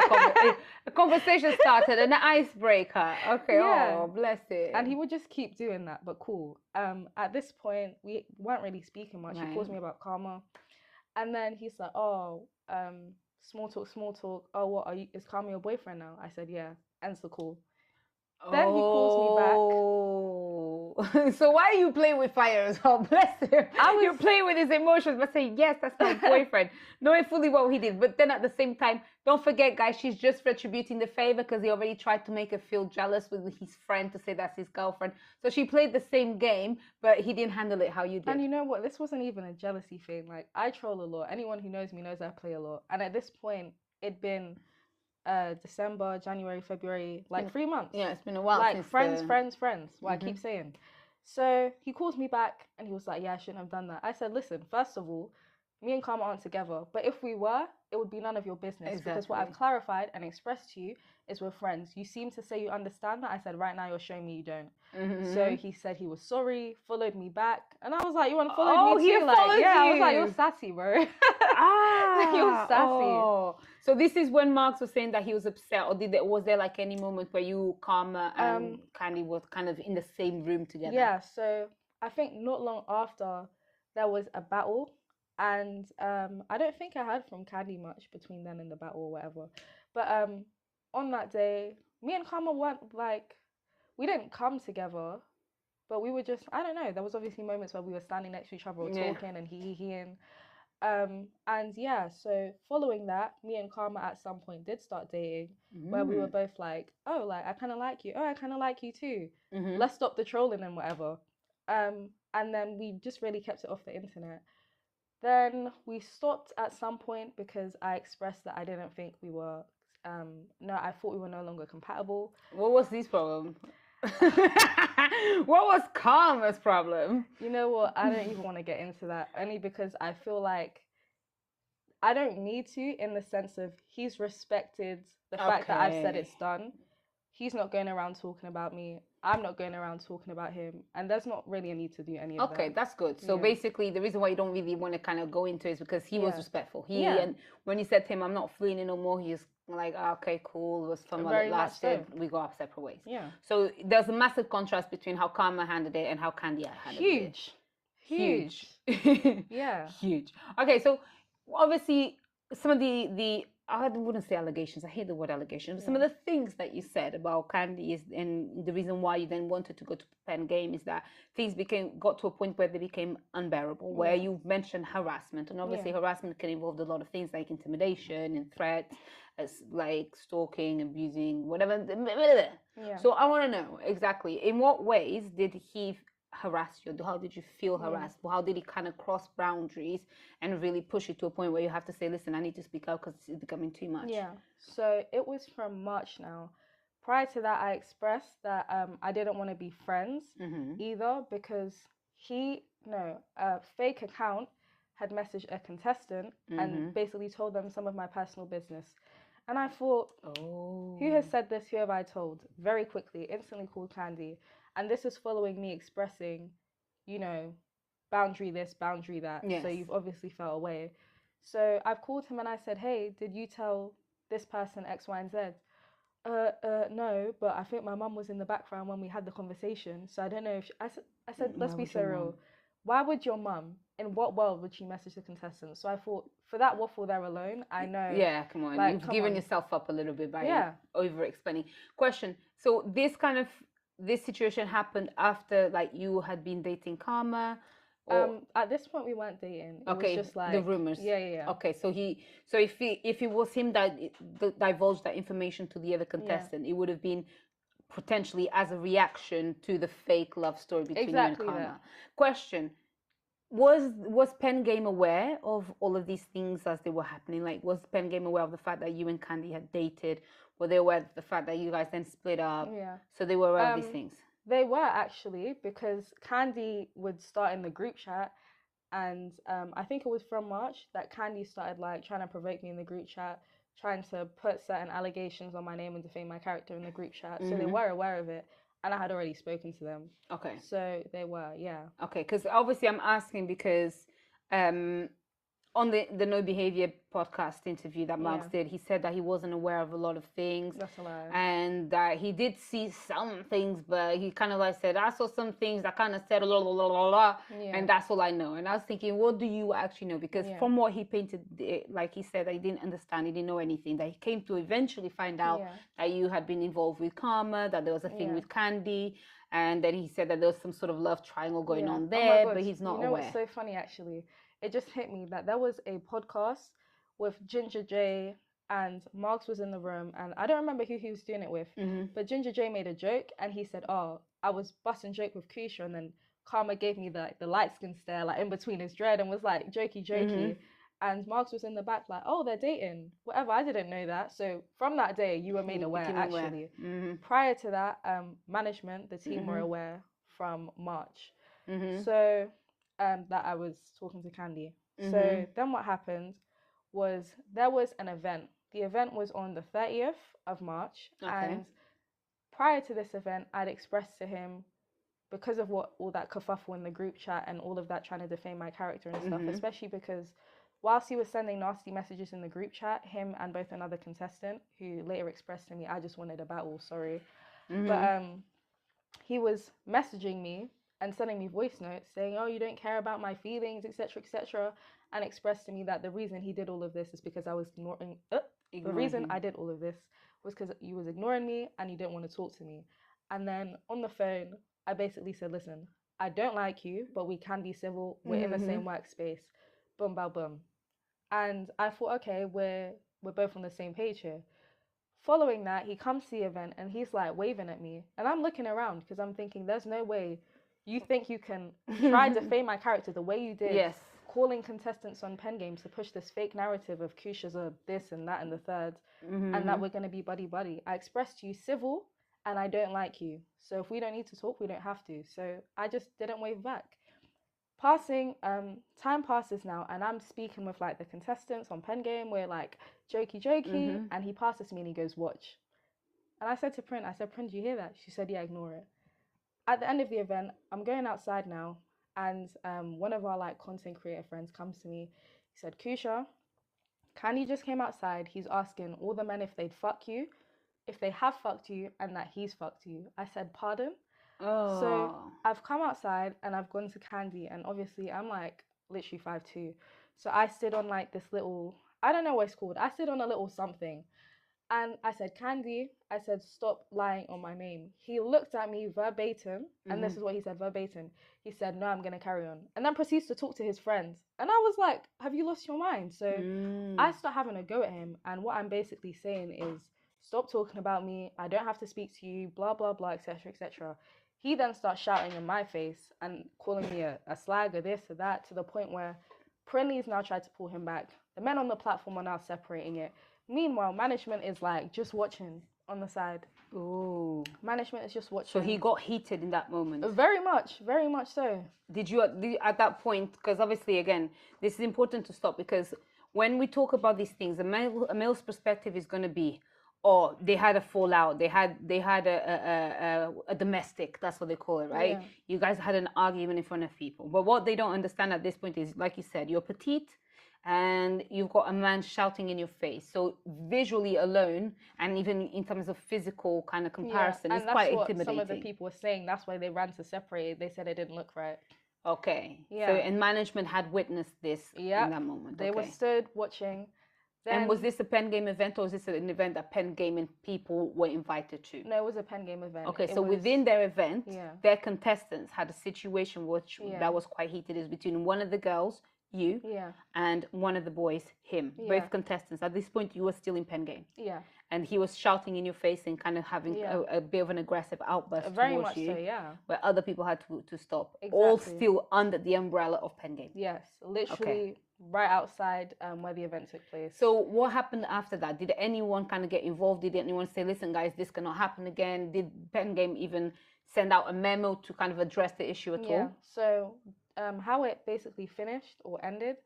a conversation started, an icebreaker. Okay, oh, bless it. And he would just keep doing that, but cool. At this point, we weren't really speaking much. He calls me about Karma. And then he's like, oh, small talk. Oh, what, is Karma your boyfriend now? I said, yeah. Ends the call. Then he calls me back. So why are you playing with fire as well? Bless him. You're playing with his emotions, but saying, yes, that's my boyfriend. Knowing fully what he did. But then at the same time, don't forget, guys, she's just retributing the favor because he already tried to make her feel jealous with his friend to say that's his girlfriend. So she played the same game, but he didn't handle it how you did. And you know what? This wasn't even a jealousy thing. Like, I troll a lot. Anyone who knows me knows I play a lot. And at this point, it'd been December, January, February, like 3 months. Yeah, it's been a while. Like friends. What I keep saying. So he calls me back and he was like, yeah, I shouldn't have done that. I said, listen, first of all, me and Karma aren't together. But if we were, it would be none of your business. Exactly. Because what I've clarified and expressed to you is we're friends. You seem to say you understand that. I said, right now you're showing me you don't. So he said he was sorry, followed me back. And I was like, you unfollowed me too? Like, yeah, I was like, you're sassy, bro. You're sassy. Oh. So this is when Marks was saying that he was upset, or was there like any moment where you, Karma, and Candy was kind of in the same room together? Yeah, so I think not long after there was a battle. And I don't think I heard from Candy much between then and the battle or whatever. But on that day, me and Karma weren't like, we didn't come together, but we were just, I don't know. There was obviously moments where we were standing next to each other or talking and he-ing. And yeah, so following that, me and Karma at some point did start dating, where we were both like, oh, like, I kind of like you. Oh, I kind of like you too. Let's stop the trolling and whatever. And then we just really kept it off the internet. Then we stopped at some point because I expressed that I didn't think we were, I thought we were no longer compatible. What was this problem? What was Karma's problem? You know what? I don't even want to get into that, only because I feel like I don't need to, in the sense of he's respected the fact that I've said it's done. He's not going around talking about me. I'm not going around talking about him. And there's not really a need to do any of that. Okay, that's good. So basically, the reason why you don't really want to kind of go into it is because he was respectful. And when you said to him, I'm not feeling it no more, he's like, okay, cool. It was fun while it lasted. So. We go our separate ways. Yeah. So there's a massive contrast between how Karma handled it and how Candy handled it. Huge. Yeah. Huge. Okay, so obviously some of the I wouldn't say allegations. I hate the word allegations. But some of the things that you said about Candy is, and the reason why you then wanted to go to Pengame is that things got to a point where they became unbearable. Where you mentioned harassment, and obviously harassment can involve a lot of things like intimidation and threats, as like stalking, abusing, whatever. Yeah. So I want to know exactly in what ways did he harass you? How did you feel harassed? How did he kind of cross boundaries and really push you to a point where you have to say, listen, I need to speak out because it's becoming too much? Yeah, so it was from March now. Prior to that, I expressed that I didn't want to be friends either, because a fake account had messaged a contestant and basically told them some of my personal business. And I thought, who has said this? Who have I told? Very quickly, instantly called Candy. And this is following me expressing, boundary this, boundary that. Yes. So you've obviously felt away. So I've called him and I said, hey, did you tell this person X, Y, and Z? No, but I think my mum was in the background when we had the conversation. So I don't know if I said, let's be so real. Why would your mum in what world would she message the contestants? So I thought, for that waffle there alone, I know. Yeah, come on. Like, You've given yourself up a little bit by over-explaining. Question. So this situation happened after, like, you had been dating Karma? Or... at this point, we weren't dating. It was just like... the rumors. Yeah. Okay, so if it was him that divulged that information to the other contestant, it would have been potentially as a reaction to the fake love story between you and Karma. Question. Was Pengame aware of all of these things as they were happening? Like, was Pengame aware of the fact that you and Candy had dated? Were they aware of the fact that you guys then split up? Yeah. So they were aware of these things? They were, actually, because Candy would start in the group chat, and I think it was from March that Candy started, like, trying to provoke me in the group chat, trying to put certain allegations on my name and defame my character in the group chat. So they were aware of it. And I had already spoken to them. Okay. So they were, yeah. Okay, because obviously I'm asking because on the No Behavior podcast interview that Marks did, he said that he wasn't aware of a lot of things. That's a lie. And that he did see some things, but he kind of like said, I saw some things that kind of said, la, la, la, la, la, and that's all I know. And I was thinking, what do you actually know? Because from what he painted, like he said, that he didn't understand, he didn't know anything, that he came to eventually find out that you had been involved with Karma, that there was a thing with Candy, and then he said that there was some sort of love triangle going on there, but he's not aware. You know what's so funny, actually? It just hit me that there was a podcast with Ginger J and Marks was in the room, and I don't remember who he was doing it with, but Ginger J made a joke, and he said, oh, I was busting joke with Cucha, and then Karma gave me the light skin stare, like, in between his dread, and was like, jokey. And Marks was in the back like, oh, they're dating. Whatever, I didn't know that. So from that day, you were made aware, actually. Prior to that, management, the team were aware from March. So that I was talking to Candy. So then what happened was there was an event. The event was on the 30th of March. And prior to this event, I'd expressed to him, because of all that kerfuffle in the group chat and all of that trying to defame my character and stuff, especially because whilst he was sending nasty messages in the group chat, him and both another contestant, who later expressed to me, I just wanted a battle, sorry. But he was messaging me and sending me voice notes saying, oh, you don't care about my feelings, etc., and expressed to me that the reason he did all of this is because I was ignoring the reason I did all of this was because you was ignoring me and you didn't want to talk to me. And then on the phone, I basically said, listen, I don't like you, but we can be civil. We're in the same workspace. Boom, bow, boom. And I thought, okay, we're both on the same page here. Following that, he comes to the event and he's like waving at me. And I'm looking around because I'm thinking, there's no way you think you can try to defame my character the way you did, calling contestants on Pengame to push this fake narrative of Cucha's a this and that and the third, and that we're going to be buddy-buddy. I expressed to you civil, and I don't like you. So if we don't need to talk, we don't have to. So I just didn't wave back. Time passes now, and I'm speaking with like the contestants on Pengame. We're like jokey, and he passes me and he goes, watch. And I said to Prin, Prin, do you hear that? She said, yeah, ignore it. At the end of the event, I'm going outside now, and one of our like content creator friends comes to me. He said, Cucha, Candy just came outside. He's asking all the men if they'd fuck you, if they have fucked you, and that he's fucked you. I said, pardon? Oh. So I've come outside and I've gone to Candy, and obviously I'm like literally 5'2". So I stood on like this little, I don't know what it's called. I stood on a little something. And I said, Candy, I said, stop lying on my name. He looked at me verbatim, and this is what he said verbatim. He said, no, I'm going to carry on. And then proceeds to talk to his friends. And I was like, have you lost your mind? So I start having a go at him. And what I'm basically saying is, stop talking about me. I don't have to speak to you, blah, blah, blah, etc., etc. He then starts shouting in my face and calling me a slag or this or that, to the point where Prinley's now tried to pull him back. The men on the platform are now separating it. Meanwhile, management is like just watching on the side. Ooh. Management is just watching. So he got heated in that moment? Very much so. Did you at that point, because obviously, again, this is important to stop, because when we talk about these things, a male's perspective is going to be, oh, they had a fallout, they had a domestic, that's what they call it, right? Yeah. You guys had an argument in front of people. But what they don't understand at this point is, like you said, you're petite, and you've got a man shouting in your face. So visually alone, and even in terms of physical kind of comparison, it's quite intimidating. Some of the people were saying that's why they ran to separate. They said it didn't look right. Okay. Yeah. So, and management had witnessed this in that moment. They were stood watching. Then, and was this a Pengame event, or was this an event that Pengame and people were invited to? No, it was a Pengame event. Okay, so within their event, their contestants had a situation that was quite heated. It was between one of the girls, you, and one of the boys, him. Both contestants. At this point, you were still in Pengame. Yeah. And he was shouting in your face and kind of having a bit of an aggressive outburst very towards much you. So, yeah. Where other people had to stop. Exactly. All still under the umbrella of Pengame. Yes, literally right outside where the event took place. So what happened after that? Did anyone kind of get involved? Did anyone say, listen, guys, this cannot happen again? Did Pengame even send out a memo to kind of address the issue at all? Yeah, so how it basically finished or ended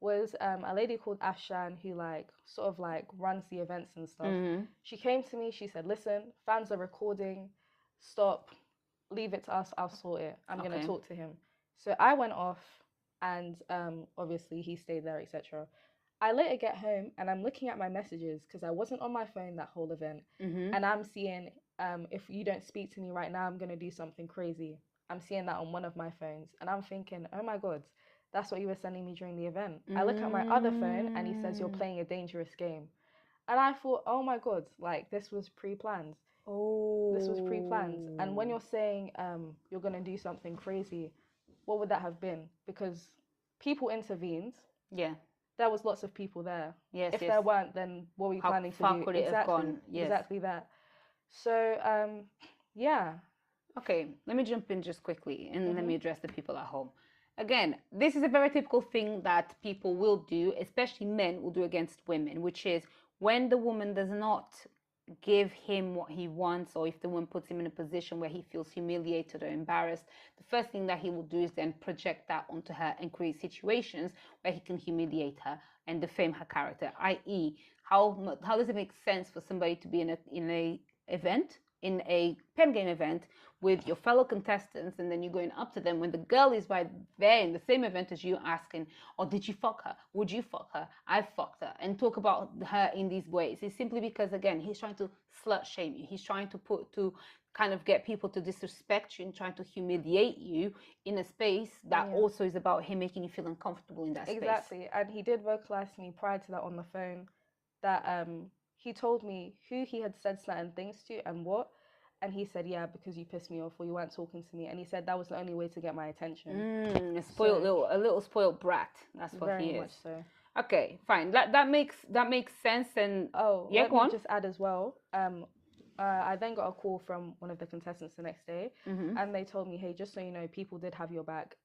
was a lady called Afshan who sort of runs the events and stuff. Mm-hmm. She came to me, she said, listen, fans are recording, stop, leave it to us, I'll sort it. I'm going to talk to him. So I went off and obviously he stayed there, etc. I later get home and I'm looking at my messages because I wasn't on my phone that whole event. Mm-hmm. And I'm seeing, if you don't speak to me right now, I'm going to do something crazy. I'm seeing that on one of my phones. And I'm thinking, oh my God, that's what you were sending me during the event. I look at my other phone and he says, you're playing a dangerous game. And I thought, oh my God, this was pre-planned. Oh. This was pre-planned. And when you're saying you're going to do something crazy, what would that have been? Because people intervened. Yeah. There was lots of people there. Yes. If there weren't, then what were we planning to do? How could it have gone? Yes. Exactly that. So, yeah. Okay, let me jump in just quickly and let me address the people at home. Again, this is a very typical thing that people will do, especially men will do against women, which is when the woman does not give him what he wants, or if the woman puts him in a position where he feels humiliated or embarrassed, the first thing that he will do is then project that onto her and create situations where he can humiliate her and defame her character, i.e. how does it make sense for somebody to be in a Pengame event with your fellow contestants, and then you're going up to them when the girl is right there in the same event as you, asking, oh, did you fuck her? Would you fuck her? I fucked her. And talk about her in these ways. It's simply because, again, he's trying to slut shame you. He's trying to kind of get people to disrespect you and trying to humiliate you in a space that also is about him making you feel uncomfortable in that space. Exactly. And he did vocalize to me prior to that on the phone that he told me who he had said certain things to and what. And he said, yeah, because you pissed me off or you weren't talking to me. And he said that was the only way to get my attention. A little spoiled brat. That's what he is. Very much so. Okay, fine. That makes sense. And let me just add as well. I then got a call from one of the contestants the next day, and they told me, hey, just so you know, people did have your back.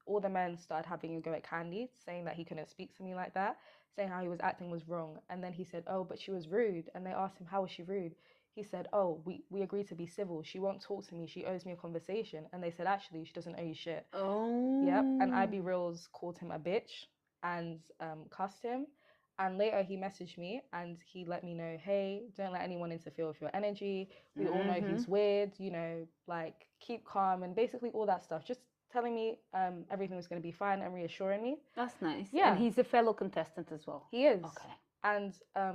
All the men started having a go at Candy, saying that he couldn't speak to me like that, saying how he was acting was wrong. And then he said, oh, but she was rude. And they asked him, how was she rude? He said, oh, we agreed to be civil. She won't talk to me. She owes me a conversation. And they said, actually, she doesn't owe you shit. Oh. Yep. And IB Reels called him a bitch and cussed him. And later he messaged me and he let me know, hey, don't let anyone interfere with your energy. We all know he's weird, keep calm and basically all that stuff. Just telling me everything was going to be fine and reassuring me. That's nice. Yeah. And he's a fellow contestant as well. He is. Okay. And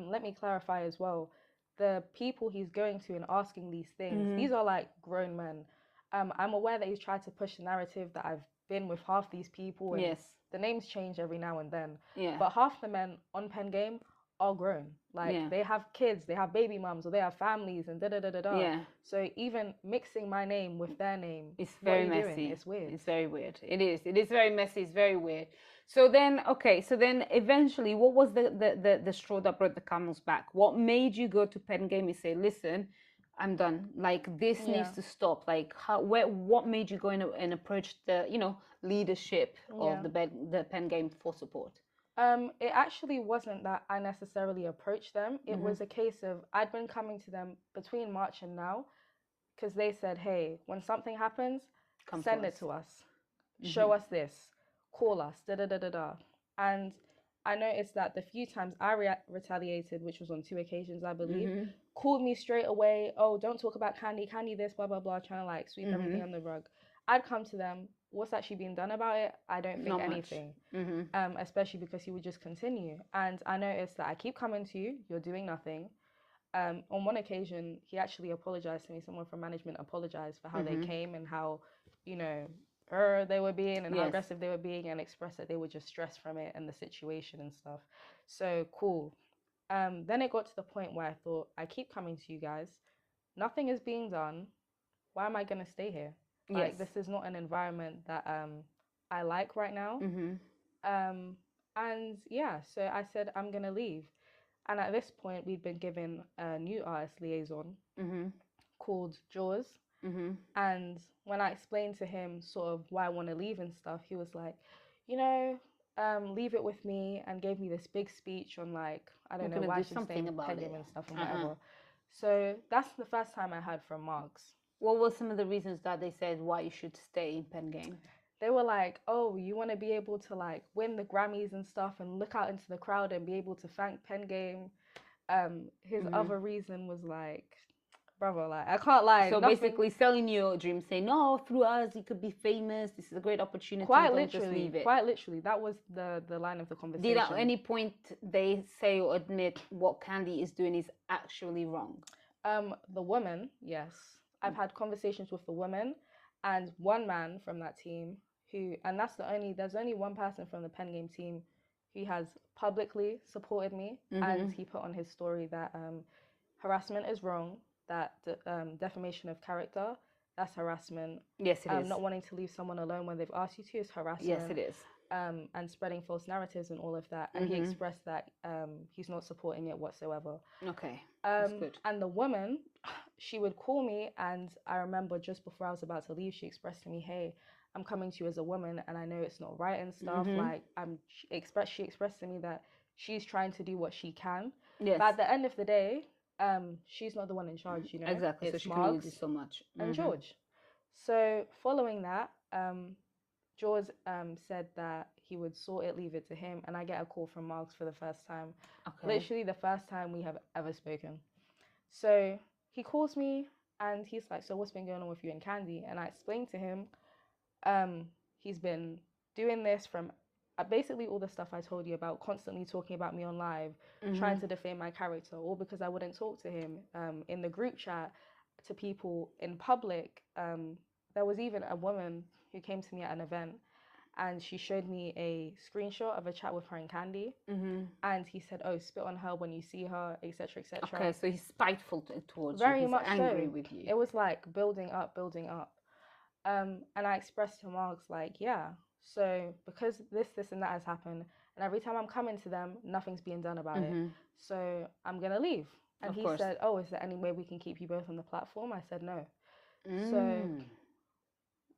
let me clarify as well. The people he's going to and asking these things, these are grown men. I'm aware that he's tried to push the narrative that I've been with half these people. And the names change every now and then. Yeah. But half the men on Pengame are grown. They have kids, they have baby mums, or they have families and da-da-da-da-da. Yeah. So even mixing my name with their name, it's very messy. Doing? It's weird. It's very weird. It is. It is very messy. It's very weird. So then eventually, what was the straw that brought the camel's back? What made you go to Pengame and say, listen, I'm done. This needs to stop. What made you go and approach the, leadership of the Pengame for support? It actually wasn't that I necessarily approached them. It was a case of I'd been coming to them between March and now because they said, hey, when something happens, send it to us. Show us this. Call us. Da-da-da-da-da. And I noticed that the few times I retaliated, which was on 2 occasions, I believe, called me straight away, oh, don't talk about Candy this, blah, blah, blah, trying to sweep everything under the rug. I'd come to them, what's actually being done about it? I don't think not anything, especially because he would just continue. And I noticed that I keep coming to you, you're doing nothing. On one occasion, he actually apologized to me. Someone from management apologized for how they came and how, they were being and how aggressive they were being, and express that they were just stressed from it and the situation and stuff. So cool. Then it got to the point where I thought, I keep coming to you guys, nothing is being done. Why am I gonna stay here? Like, this is not an environment that I like right now. And yeah, so I said I'm gonna leave. And at this point, we'd been given a new artist liaison called Jaws. And when I explained to him sort of why I want to leave and stuff, he was like, you know, leave it with me, and gave me this big speech on, like, I don't know, why I should stay in Pengame and stuff and whatever. So that's the first time I heard from Marks. What were some of the reasons that they said why you should stay in Pengame? They were like, oh, you want to be able to, like, win the Grammys and stuff and look out into the crowd and be able to thank Pengame. His other reason was like, brother, like, I can't lie. So basically selling your dream, saying, no, through us, you could be famous. This is a great opportunity. Quite literally. Quite literally. That was the line of the conversation. Did at any point they say or admit what Candy is doing is actually wrong? The woman, yes. I've had conversations with the woman and one man from that team who, and there's only one person from the Pengame team who has publicly supported me, and he put on his story that harassment is wrong, that defamation of character, that's harassment. Yes, it is. Not wanting to leave someone alone when they've asked you to is harassment. Yes, it is. And spreading false narratives and all of that. And he expressed that he's not supporting it whatsoever. Okay, that's good. And the woman, she would call me, and I remember just before I was about to leave, she expressed to me, hey, I'm coming to you as a woman, and I know it's not right and stuff. Like, she expressed to me that she's trying to do what she can. Yes. But at the end of the day, she's not the one in charge, you know. Exactly. It's so she can only do so much. And George. So following that, George said that he would sort it, leave it to him, and I get a call from Marks for the first time. Okay. Literally the first time we have ever spoken. So he calls me and he's like, so what's been going on with you and Candy? And I explained to him, he's been doing this from basically all the stuff I told you about, constantly talking about me on live, trying to defame my character, all because I wouldn't talk to him in the group chat, to people in public. There was even a woman who came to me at an event, and she showed me a screenshot of a chat with her and Candy, and he said, oh, spit on her when you see her, etc., etc. Okay, so he's spiteful towards you. Very much angry with you. It was like building up. And I expressed to Marks, like, yeah, so because this and that has happened, and every time I'm coming to them, nothing's being done about it. So I'm going to leave. And he said, oh, is there any way we can keep you both on the platform? I said, no. So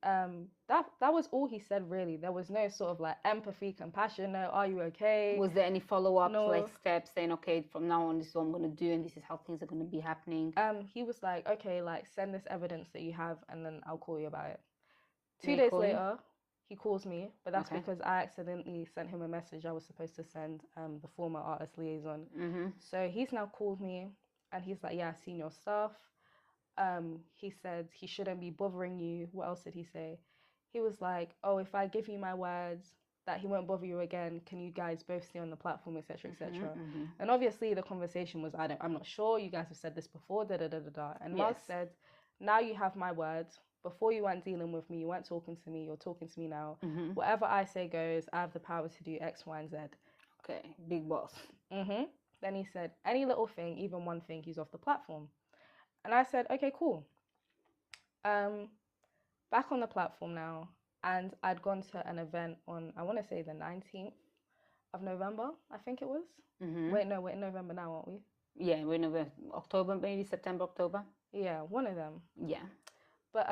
that was all he said, really. There was no sort of like empathy, compassion, no, are you okay? Was there any follow-up, like steps saying, okay, from now on, this is what I'm going to do, and this is how things are going to be happening? He was like, okay, like, send this evidence that you have, and then I'll call you about it. 2 days later, he calls me, but that's because I accidentally sent him a message I was supposed to send the former artist liaison. So he's now called me, and he's like, yeah, I've seen your stuff. He said he shouldn't be bothering you. What else did he say? He was like, oh, if I give you my words that he won't bother you again, can you guys both stay on the platform, etc., etc. And obviously the conversation was, I'm not sure, you guys have said this before, And Mark said, now you have my words. Before you weren't dealing with me, you weren't talking to me, you're talking to me now. Whatever I say goes, I have the power to do X, Y, and Z. Okay, big boss. Then he said, any little thing, even one thing, he's off the platform. And I said, okay, cool. Back on the platform now, and I'd gone to an event on, I want to say the 19th of November, I think it was. Wait, no, we're in November now, aren't we? Yeah, we're in November, October, maybe September, October. Yeah, one of them. Yeah. But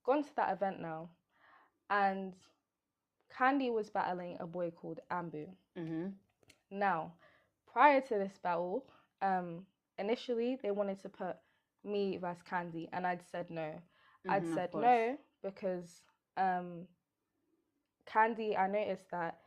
gone to that event now, and Candy was battling a boy called Ambu. Now, prior to this battle, initially they wanted to put me versus Candy, and I'd said no. I'd said no because Candy, I noticed that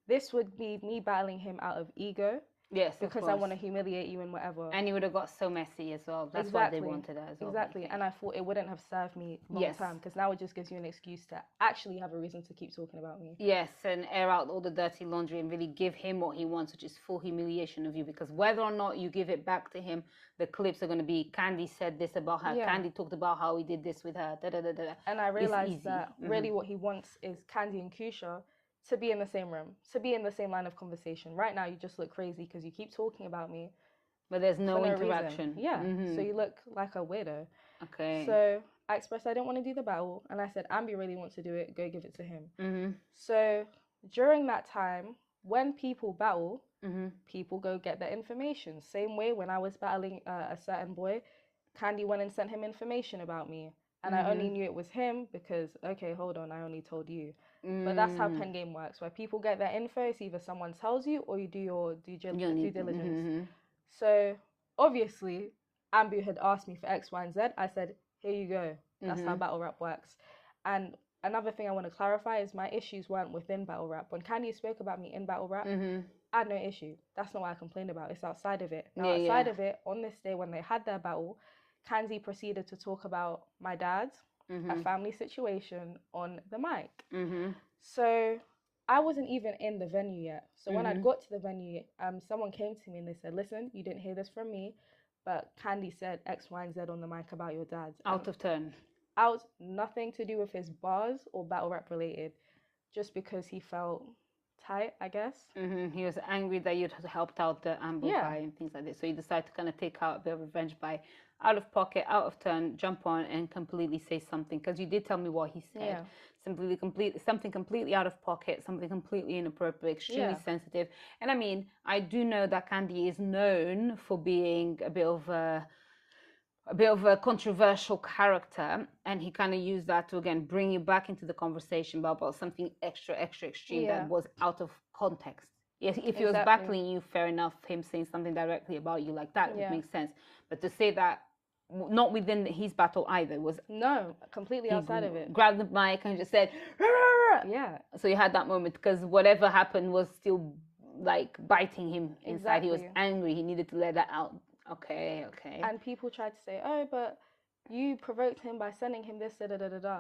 this would be me battling him out of ego. Yes, because I want to humiliate you and whatever. And you would have got so messy as well. That's exactly. what they wanted as well. Exactly. And I thought it wouldn't have served me long term, because now it just gives you an excuse to actually have a reason to keep talking about me. Yes, and air out all the dirty laundry and really give him what he wants, which is full humiliation of you. Because whether or not you give it back to him, the clips are going to be, Candy said this about her. Candy talked about how he did this with her. Da, da, da, da. And I realized that really what he wants is Candy and Cucha to be in the same room, to be in the same line of conversation. Right now, you just look crazy because you keep talking about me. But there's no interaction. Reason. Yeah. So you look like a weirdo. Okay. So I expressed I didn't want to do the battle. And I said, Ambi really wants to do it. Go give it to him. So during that time, when people battle, people go get their information. Same way when I was battling a certain boy, Candy went and sent him information about me. And I only knew it was him because, okay, hold on, I only told you. But that's how Pengame works, where people get their info. It's either someone tells you or you do your due diligence. So obviously, Ambu had asked me for X, Y, and Z. I said, here you go. That's how battle rap works. And another thing I want to clarify is my issues weren't within battle rap. When Candy spoke about me in battle rap, I had no issue. That's not what I complained about. It's outside of it. Now, outside of it, on this day when they had their battle, Candy proceeded to talk about my dad, a family situation on the mic. So I wasn't even in the venue yet. So when I got to the venue, someone came to me and they said, listen, you didn't hear this from me, but Candy said X, Y, and Z on the mic about your dad. Out of turn. Nothing to do with his bars or battle rap related, just because he felt tight, I guess. He was angry that you'd helped out the Amber guy and things like this. So he decided to kind of take out a bit of revenge by out of pocket, out of turn, jump on and completely say something. Because you did tell me what he said. Yeah. Something completely out of pocket, something completely inappropriate, extremely sensitive. And I mean, I do know that Candy is known for being a bit of a controversial character, and he kind of used that to again bring you back into the conversation about something extra extreme that was out of context. Yes, if he was battling you, fair enough, him saying something directly about you like that would make sense. But to say that not within his battle either was completely outside of it. Grabbed the mic and just said, yeah. So you had that moment because whatever happened was still like biting him inside. He was angry. He needed to let that out. Okay. And people tried to say, oh, but you provoked him by sending him this, da da da da da.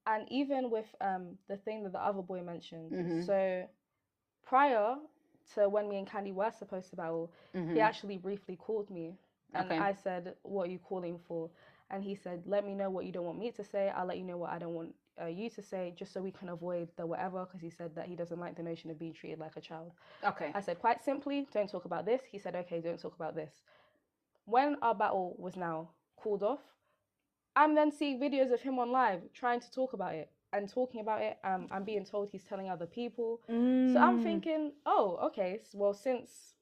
And even with the thing that the other boy mentioned, so prior to when me and Candy were supposed to battle, he actually briefly called me. And I said, what are you calling for? And he said, let me know what you don't want me to say. I'll let you know what I don't want you to say, just so we can avoid the whatever, because he said that he doesn't like the notion of being treated like a child. Okay. I said, quite simply, don't talk about this. He said, okay, don't talk about this. When our battle was now called off, I'm then seeing videos of him on live trying to talk about it and talking about it. I'm being told he's telling other people. So I'm thinking, oh, okay, well, since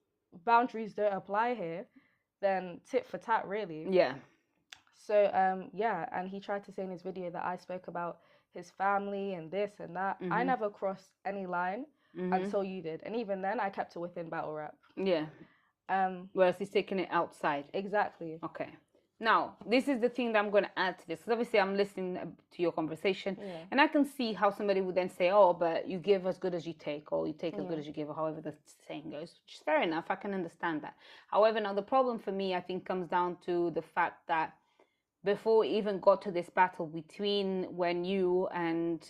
boundaries don't apply here, then tit for tat, really. Yeah. So, and he tried to say in his video that I spoke about his family and this and that. I never crossed any line until you did. And even then, I kept it within battle rap. Yeah. Whereas he's taking it outside. Exactly. Okay. Now, this is the thing that I'm going to add to this. Because obviously, I'm listening to your conversation. And I can see how somebody would then say, oh, but you give as good as you take, or you take as good as you give, or however the saying goes. Which is fair enough. I can understand that. However, now the problem for me, I think, comes down to the fact that before we even got to this battle between when you and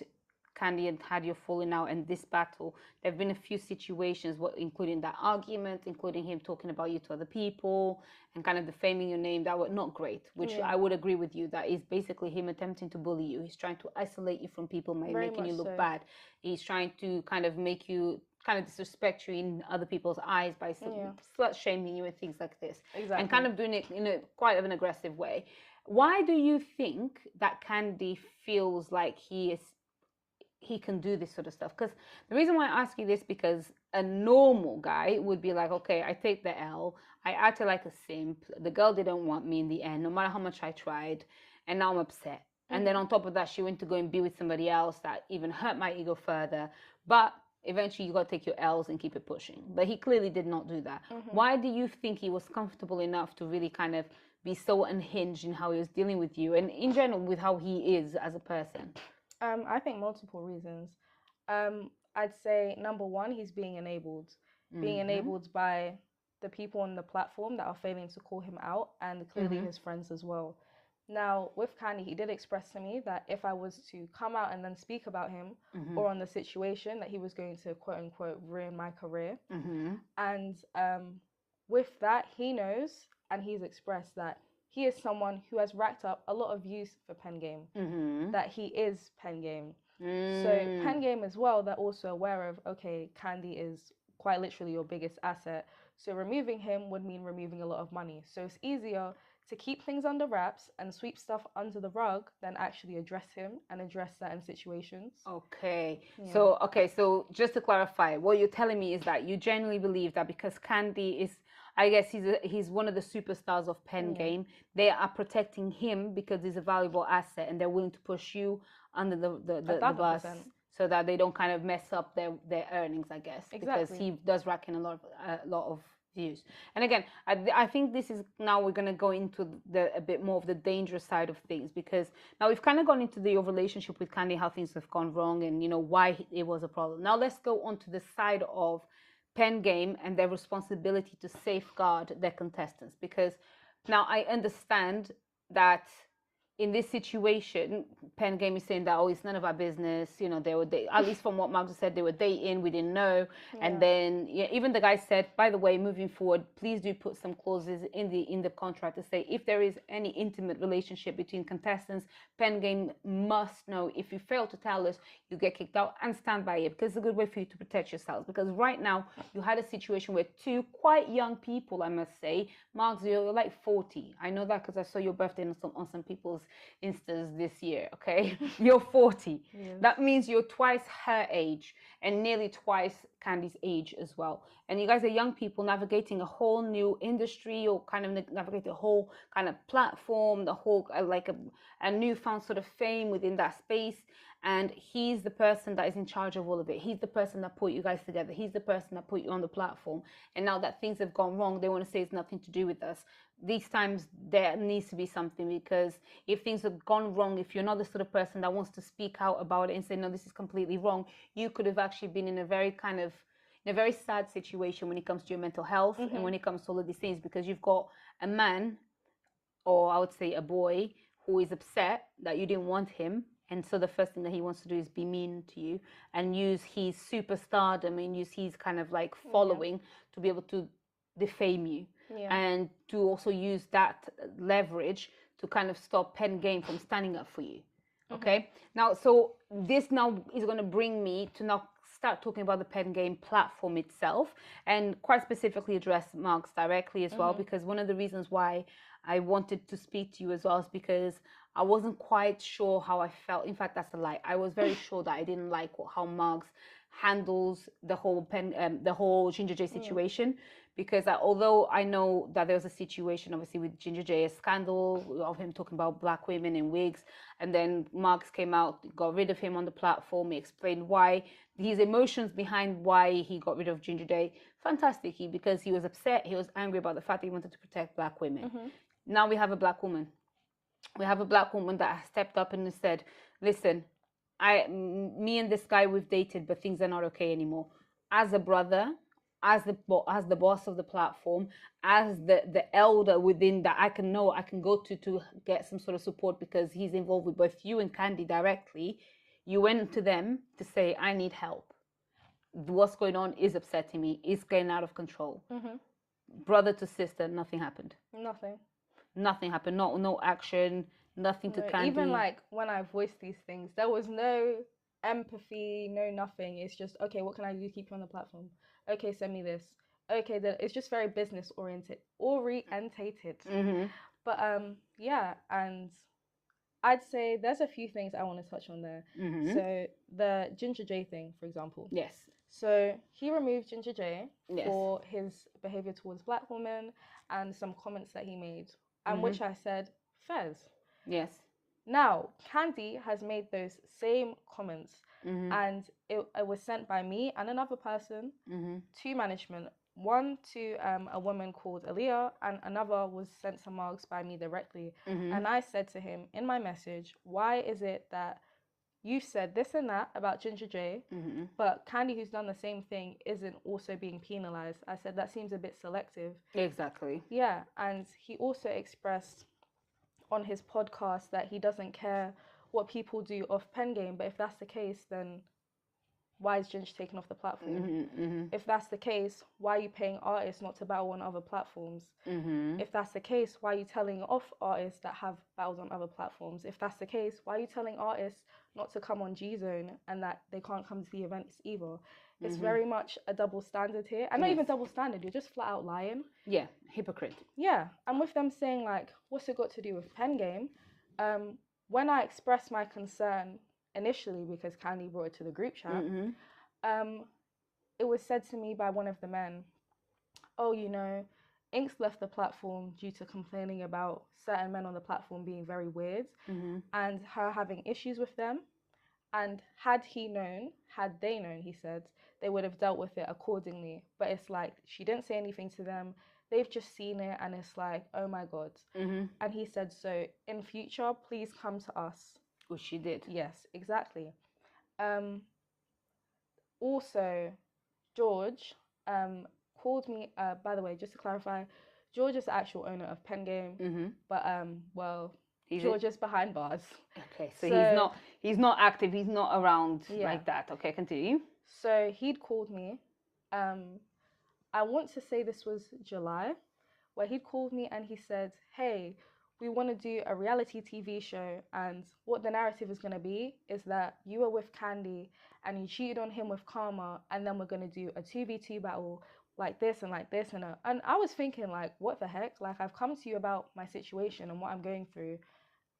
Candy had your falling out and this battle, there have been a few situations, including that argument, including him talking about you to other people and kind of defaming your name, that were not great, which I would agree with you. That is basically him attempting to bully you. He's trying to isolate you from people, making you look bad. He's trying to kind of make you kind of disrespect you in other people's eyes by slut shaming you and things like this. Exactly. And kind of doing it in a quite of an aggressive way. Why do you think that Candy feels like he can do this sort of stuff? Because the reason why I ask you this, because a normal guy would be like, okay, I take the L, I acted like a simp, the girl didn't want me in the end, no matter how much I tried, and now I'm upset. And then on top of that, she went to go and be with somebody else that even hurt my ego further. But eventually you got to take your L's and keep it pushing. But he clearly did not do that. Why do you think he was comfortable enough to really kind of be so unhinged in how he was dealing with you, and in general with how he is as a person? I think multiple reasons. I'd say number one, he's being enabled. Being enabled by the people on the platform that are failing to call him out, and clearly his friends as well. Now, with Candy, he did express to me that if I was to come out and then speak about him or on the situation, that he was going to quote unquote ruin my career. And with that, he knows and he's expressed that he is someone who has racked up a lot of views for Pengame, that he is Pengame. So Pengame as well, they're also aware of, okay, Candy is quite literally your biggest asset. So removing him would mean removing a lot of money. So it's easier to keep things under wraps and sweep stuff under the rug than actually address him and address certain situations. Okay. Yeah. So just to clarify, what you're telling me is that you genuinely believe that because Candy is, I guess he's one of the superstars of Pengame, they are protecting him because he's a valuable asset, and they're willing to push you under the bus so that they don't kind of mess up their earnings, I guess. Exactly. Because he does rack in a lot of views. And again, I think this is, now we're going to go into a bit more of the dangerous side of things, because now we've kind of gone into your relationship with Candy, how things have gone wrong, and why it was a problem. Now let's go on to the side of Pengame and their responsibility to safeguard their contestants, because now I understand that in this situation, Pengame is saying that, oh, it's none of our business. They were at least from what Mom said, they were dating, we didn't know. Yeah. And then even the guy said, by the way, moving forward, please do put some clauses in the contract to say if there is any intimate relationship between contestants, Pengame must know. If you fail to tell us, you get kicked out, and stand by it, because it's a good way for you to protect yourselves. Because right now, you had a situation where two quite young people, I must say, Mark, you're like 40. I know that because I saw your birthday on some people's Instas this year, okay? You're 40. Yes. That means you're twice her age and nearly twice Candy's age as well. And you guys are young people navigating a whole new industry, or kind of navigate the whole kind of platform, the whole like a newfound sort of fame within that space. And he's the person that is in charge of all of it. He's the person that put you guys together. He's the person that put you on the platform. And now that things have gone wrong, they want to say it's nothing to do with us. These times there needs to be something, because if things have gone wrong, if you're not the sort of person that wants to speak out about it and say, no, this is completely wrong, you could have actually been in a very sad situation when it comes to your mental health and when it comes to all of these things, because you've got a man, or I would say a boy, who is upset that you didn't want him. And so the first thing that he wants to do is be mean to you and use his superstardom and use his kind of like following to be able to defame you. Yeah. And to also use that leverage to kind of stop Pengame from standing up for you. Okay? Now, so this now is going to bring me to now start talking about the Pengame platform itself, and quite specifically address Marks directly as well, because one of the reasons why I wanted to speak to you as well is because I wasn't quite sure how I felt. In fact, that's a lie. I was very sure that I didn't like how Marks handles the whole Ginger J situation, because although I know that there was a situation obviously with Ginger J, a scandal of him talking about black women in wigs, and then Marks came out, got rid of him on the platform. He explained why, his emotions behind why he got rid of Ginger J. Fantastic, because he was upset, he was angry about the fact that he wanted to protect black women. Now we have a black woman. We have a black woman that has stepped up and said, listen, me and this guy, we've dated, but things are not okay anymore. As a brother, as the boss of the platform, as the elder within that I can go to get some sort of support, because he's involved with both you and Candy directly. You went to them to say, I need help. What's going on is upsetting me. It's getting out of control. Brother to sister, nothing happened. Nothing happened. No action. Nothing to Candy. Even like when I voiced these things, there was no empathy, no nothing. It's just, okay, what can I do to keep you on the platform? Okay, send me this. Okay, it's just very business orientated. But yeah, and I'd say there's a few things I want to touch on there. So the Ginger J thing, for example. Yes. So he removed Ginger J for his behavior towards black women and some comments that he made, and which I said, fairs. Yes. Now, Candy has made those same comments, and it was sent by me and another person to management. One to a woman called Aaliyah, and another was sent to Marks by me directly. And I said to him in my message, why is it that you've said this and that about Ginger J, but Candy, who's done the same thing, isn't also being penalized. I said, that seems a bit selective. Exactly. Yeah, and he also expressed on his podcast that he doesn't care what people do off Pengame, but if that's the case, then why is Ginger taken off the platform? If that's the case, why are you paying artists not to battle on other platforms? If that's the case, why are you telling off artists that have battled on other platforms? If that's the case, why are you telling artists not to come on G-Zone and that they can't come to the events either? It's very much a double standard here. And not even double standard, you're just flat out lying. Yeah, hypocrite. Yeah, and with them saying, like, what's it got to do with Pengame? When I expressed my concern initially, because Candy brought it to the group chat, it was said to me by one of the men, oh, you know, Inks left the platform due to complaining about certain men on the platform being very weird and her having issues with them. And had they known, he said, they would have dealt with it accordingly. But it's like, she didn't say anything to them. They've just seen it and it's like, oh my God. And he said, so in future, please come to us. Which she did. Yes, exactly. Also, George called me, by the way, just to clarify, George is the actual owner of Pengame, but George is behind bars. Okay, so he's not active, he's not around like that. Okay, continue. So he'd called me, I want to say this was July, where he'd called me and he said, hey, we want to do a reality TV show, and what the narrative is going to be is that you were with Candy and you cheated on him with Karma, and then we're going to do a 2v2 battle like this and like this. And I was thinking, like, what the heck? Like, I've come to you about my situation and what I'm going through,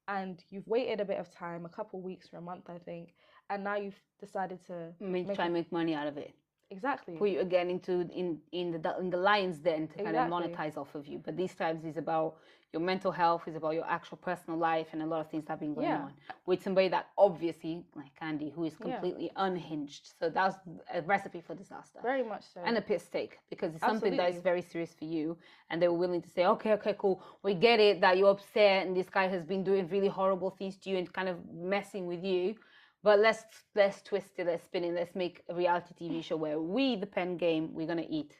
and you've waited a bit of time, a couple weeks or a month, I think, and now you've decided to try and make money out of it. Exactly. Put you again in the lion's den to kind of monetize off of you. But these times it's about your mental health, it's about your actual personal life, and a lot of things that have been going on with somebody that obviously, like Candy, who is completely unhinged. So that's a recipe for disaster. Very much so. And a piss take, because it's something that is very serious for you, and they were willing to say, okay, cool, we get it that you're upset and this guy has been doing really horrible things to you and kind of messing with you. But let's twist it, let's spin it, let's make a reality TV show where we, the Pengame, we're going to eat.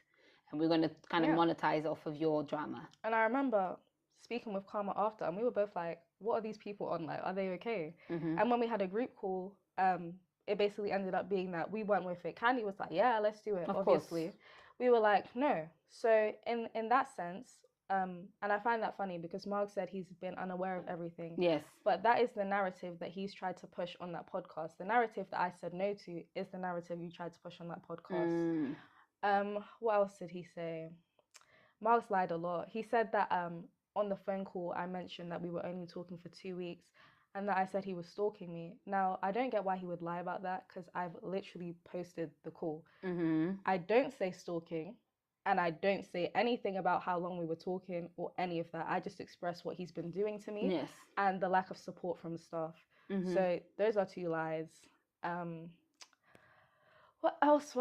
And we're going to kind of monetize off of your drama. And I remember speaking with Karma after, and we were both like, what are these people on? Like, are they okay? And when we had a group call, it basically ended up being that we went with it. Candy was like, yeah, let's do it, obviously. We were like, no. So in that sense, and I find that funny because Mark said he's been unaware of everything. Yes. But that is the narrative that he's tried to push on that podcast. The narrative that I said no to is the narrative you tried to push on that podcast. What else did he say? Mark's lied a lot. He said that on the phone call, I mentioned that we were only talking for 2 weeks and that I said he was stalking me. Now, I don't get why he would lie about that because I've literally posted the call. I don't say stalking. And I don't say anything about how long we were talking or any of that. I just express what he's been doing to me and the lack of support from staff. So those are 2 lies. What else?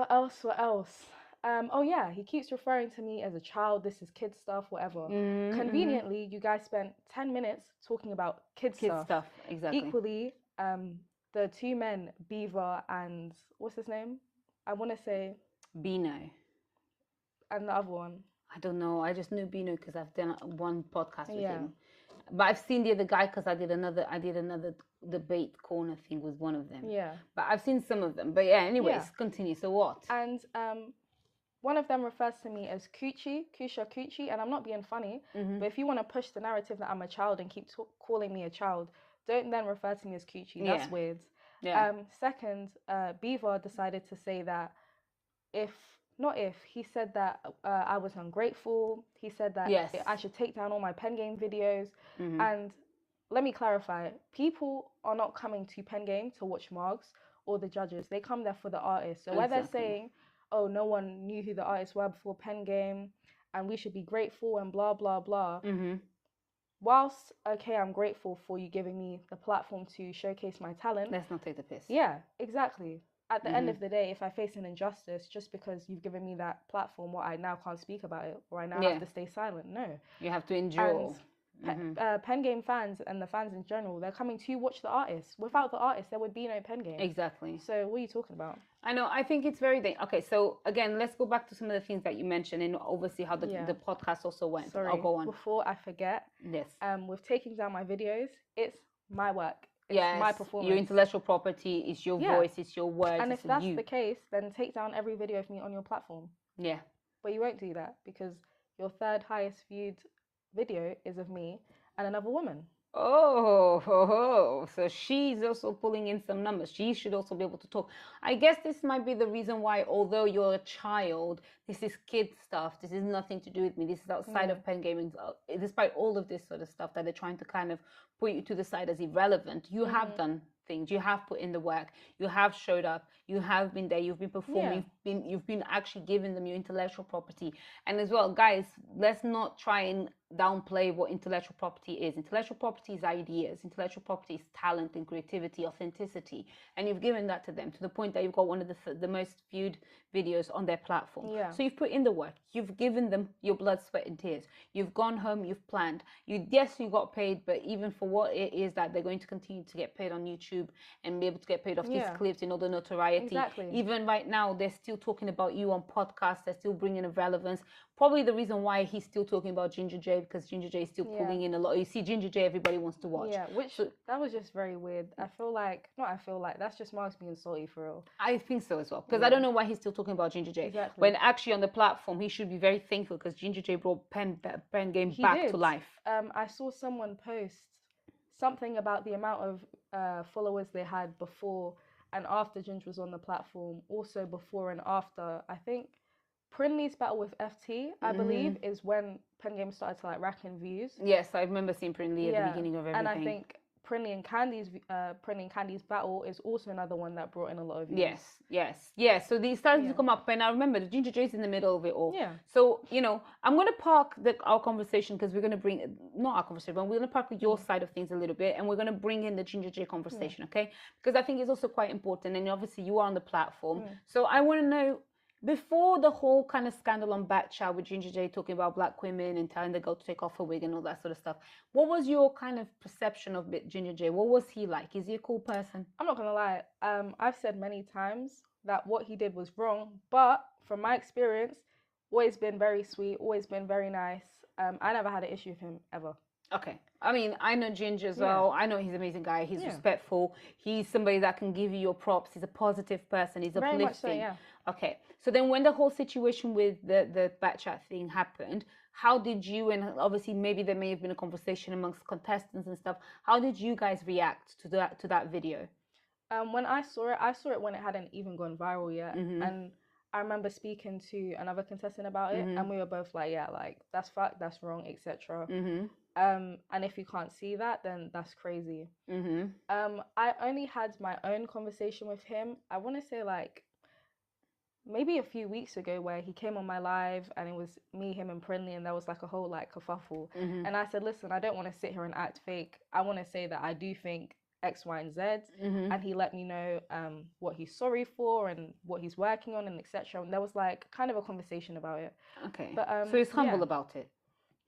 Oh yeah, he keeps referring to me as a child. This is kid stuff, whatever. Conveniently, you guys spent 10 minutes talking about kid stuff. Exactly. Equally, the 2 men, Beaver and what's his name? I want to say Bino. And the other one? I don't know. I just knew Bino because I've done one podcast with him. But I've seen the other guy because I did another debate corner thing with one of them. Yeah. But I've seen some of them. But yeah, anyways, continue. So what? And one of them refers to me as Cucha, and I'm not being funny. But if you want to push the narrative that I'm a child and keep calling me a child, don't then refer to me as Cucha. That's weird. Yeah. Second, Beaver decided to say that he said that I was ungrateful. He said that I should take down all my Pengame videos. And let me clarify, people are not coming to Pengame to watch Margs or the judges. They come there for the artists. So where they're saying, oh, no one knew who the artists were before Pengame and we should be grateful and blah, blah, blah. Whilst, okay, I'm grateful for you giving me the platform to showcase my talent. Let's not take the piss. Yeah, exactly. At the end of the day, if I face an injustice just because you've given me that platform, I now can't speak about it or I now have to stay silent. No. You have to endure. Pengame fans and the fans in general, they're coming to watch the artist. Without the artist, there would be no Pengame. Exactly. So what are you talking about? I know. I think it's very okay. So again, let's go back to some of the things that you mentioned, and obviously how the podcast also went. Sorry, I'll go on before I forget. Yes. With taking down my videos, it's my work. It's my performance. Your intellectual property is your voice. It's your words. And if that's the case, then take down every video of me on your platform. Yeah. But you won't do that because your third highest viewed video is of me and another woman. So she's also pulling in some numbers. She should also be able to talk. I guess this might be the reason why, although you're a child, this is kid stuff. This is nothing to do with me. This is outside of pen gaming. Despite all of this sort of stuff that they're trying to kind of put you to the side as irrelevant, you have done things. You have put in the work. You have showed up. You have been there. You've been performing. You've been actually giving them your intellectual property. And as well, guys, let's not try and downplay what intellectual property is. Intellectual property is ideas. Intellectual property is talent and creativity, authenticity. And you've given that to them to the point that you've got one of the most viewed videos on their platform. Yeah. So you've put in the work. You've given them your blood, sweat, and tears. You've gone home. You've planned. You got paid, but even for what it is that they're going to continue to get paid on YouTube and be able to get paid off these clips in all the notoriety. Exactly. Even right now, they're still talking about you on podcasts. They're still bringing in relevance. Probably the reason why he's still talking about Ginger J, because Ginger J is still pulling in a lot. You see Ginger J, everybody wants to watch. Yeah, that was just very weird. That's just Mark's being salty for real. I think so as well, because I don't know why he's still talking about Ginger J. Exactly. When actually on the platform, he should be very thankful because Ginger J brought pen game back to life. I saw someone post something about the amount of followers they had before and after Ginger was on the platform. Also before and after, I think Prinley's battle with FT, I believe, is when Pengame started to rack in views. Yes, I remember seeing Prinley at the beginning of everything. And I think Prinley and Candy's battle is also another one that brought in a lot of views. Yes. So these started to come up, and I remember the Ginger J's in the middle of it all. Yeah. So I'm going to park our conversation because we're going to bring not our conversation, but we're going to park your side of things a little bit, and we're going to bring in the Ginger J conversation, okay? Because I think it's also quite important, and obviously you are on the platform, so I want to know. Before the whole kind of scandal on Bat Chat with Ginger J talking about black women and telling the girl to take off her wig and all that sort of stuff, what was your kind of perception of Ginger J? What was he like? Is he a cool person? I'm not gonna lie. I've said many times that what he did was wrong, but from my experience, always been very sweet, always been very nice. I never had an issue with him ever. Okay. I mean, I know Ginger as well. I know he's an amazing guy. He's respectful. He's somebody that can give you your props. He's a positive person. He's uplifting. Very much so, yeah. Okay. So then when the whole situation with the Bat Chat thing happened, how did you, and obviously maybe there may have been a conversation amongst contestants and stuff, how did you guys react to that video? When I saw it when it hadn't even gone viral yet. And I remember speaking to another contestant about it, and we were both like, that's fucked, that's wrong, etc. And if you can't see that, then that's crazy. I only had my own conversation with him. I want to say maybe a few weeks ago, where he came on my live and it was me, him, and Prinley, and there was a whole kerfuffle. And I said, listen, I don't want to sit here and act fake. I want to say that I do think X, Y, and Z. And he let me know what he's sorry for and what he's working on and etc. And there was kind of a conversation about it. Okay. But so he's humble about it.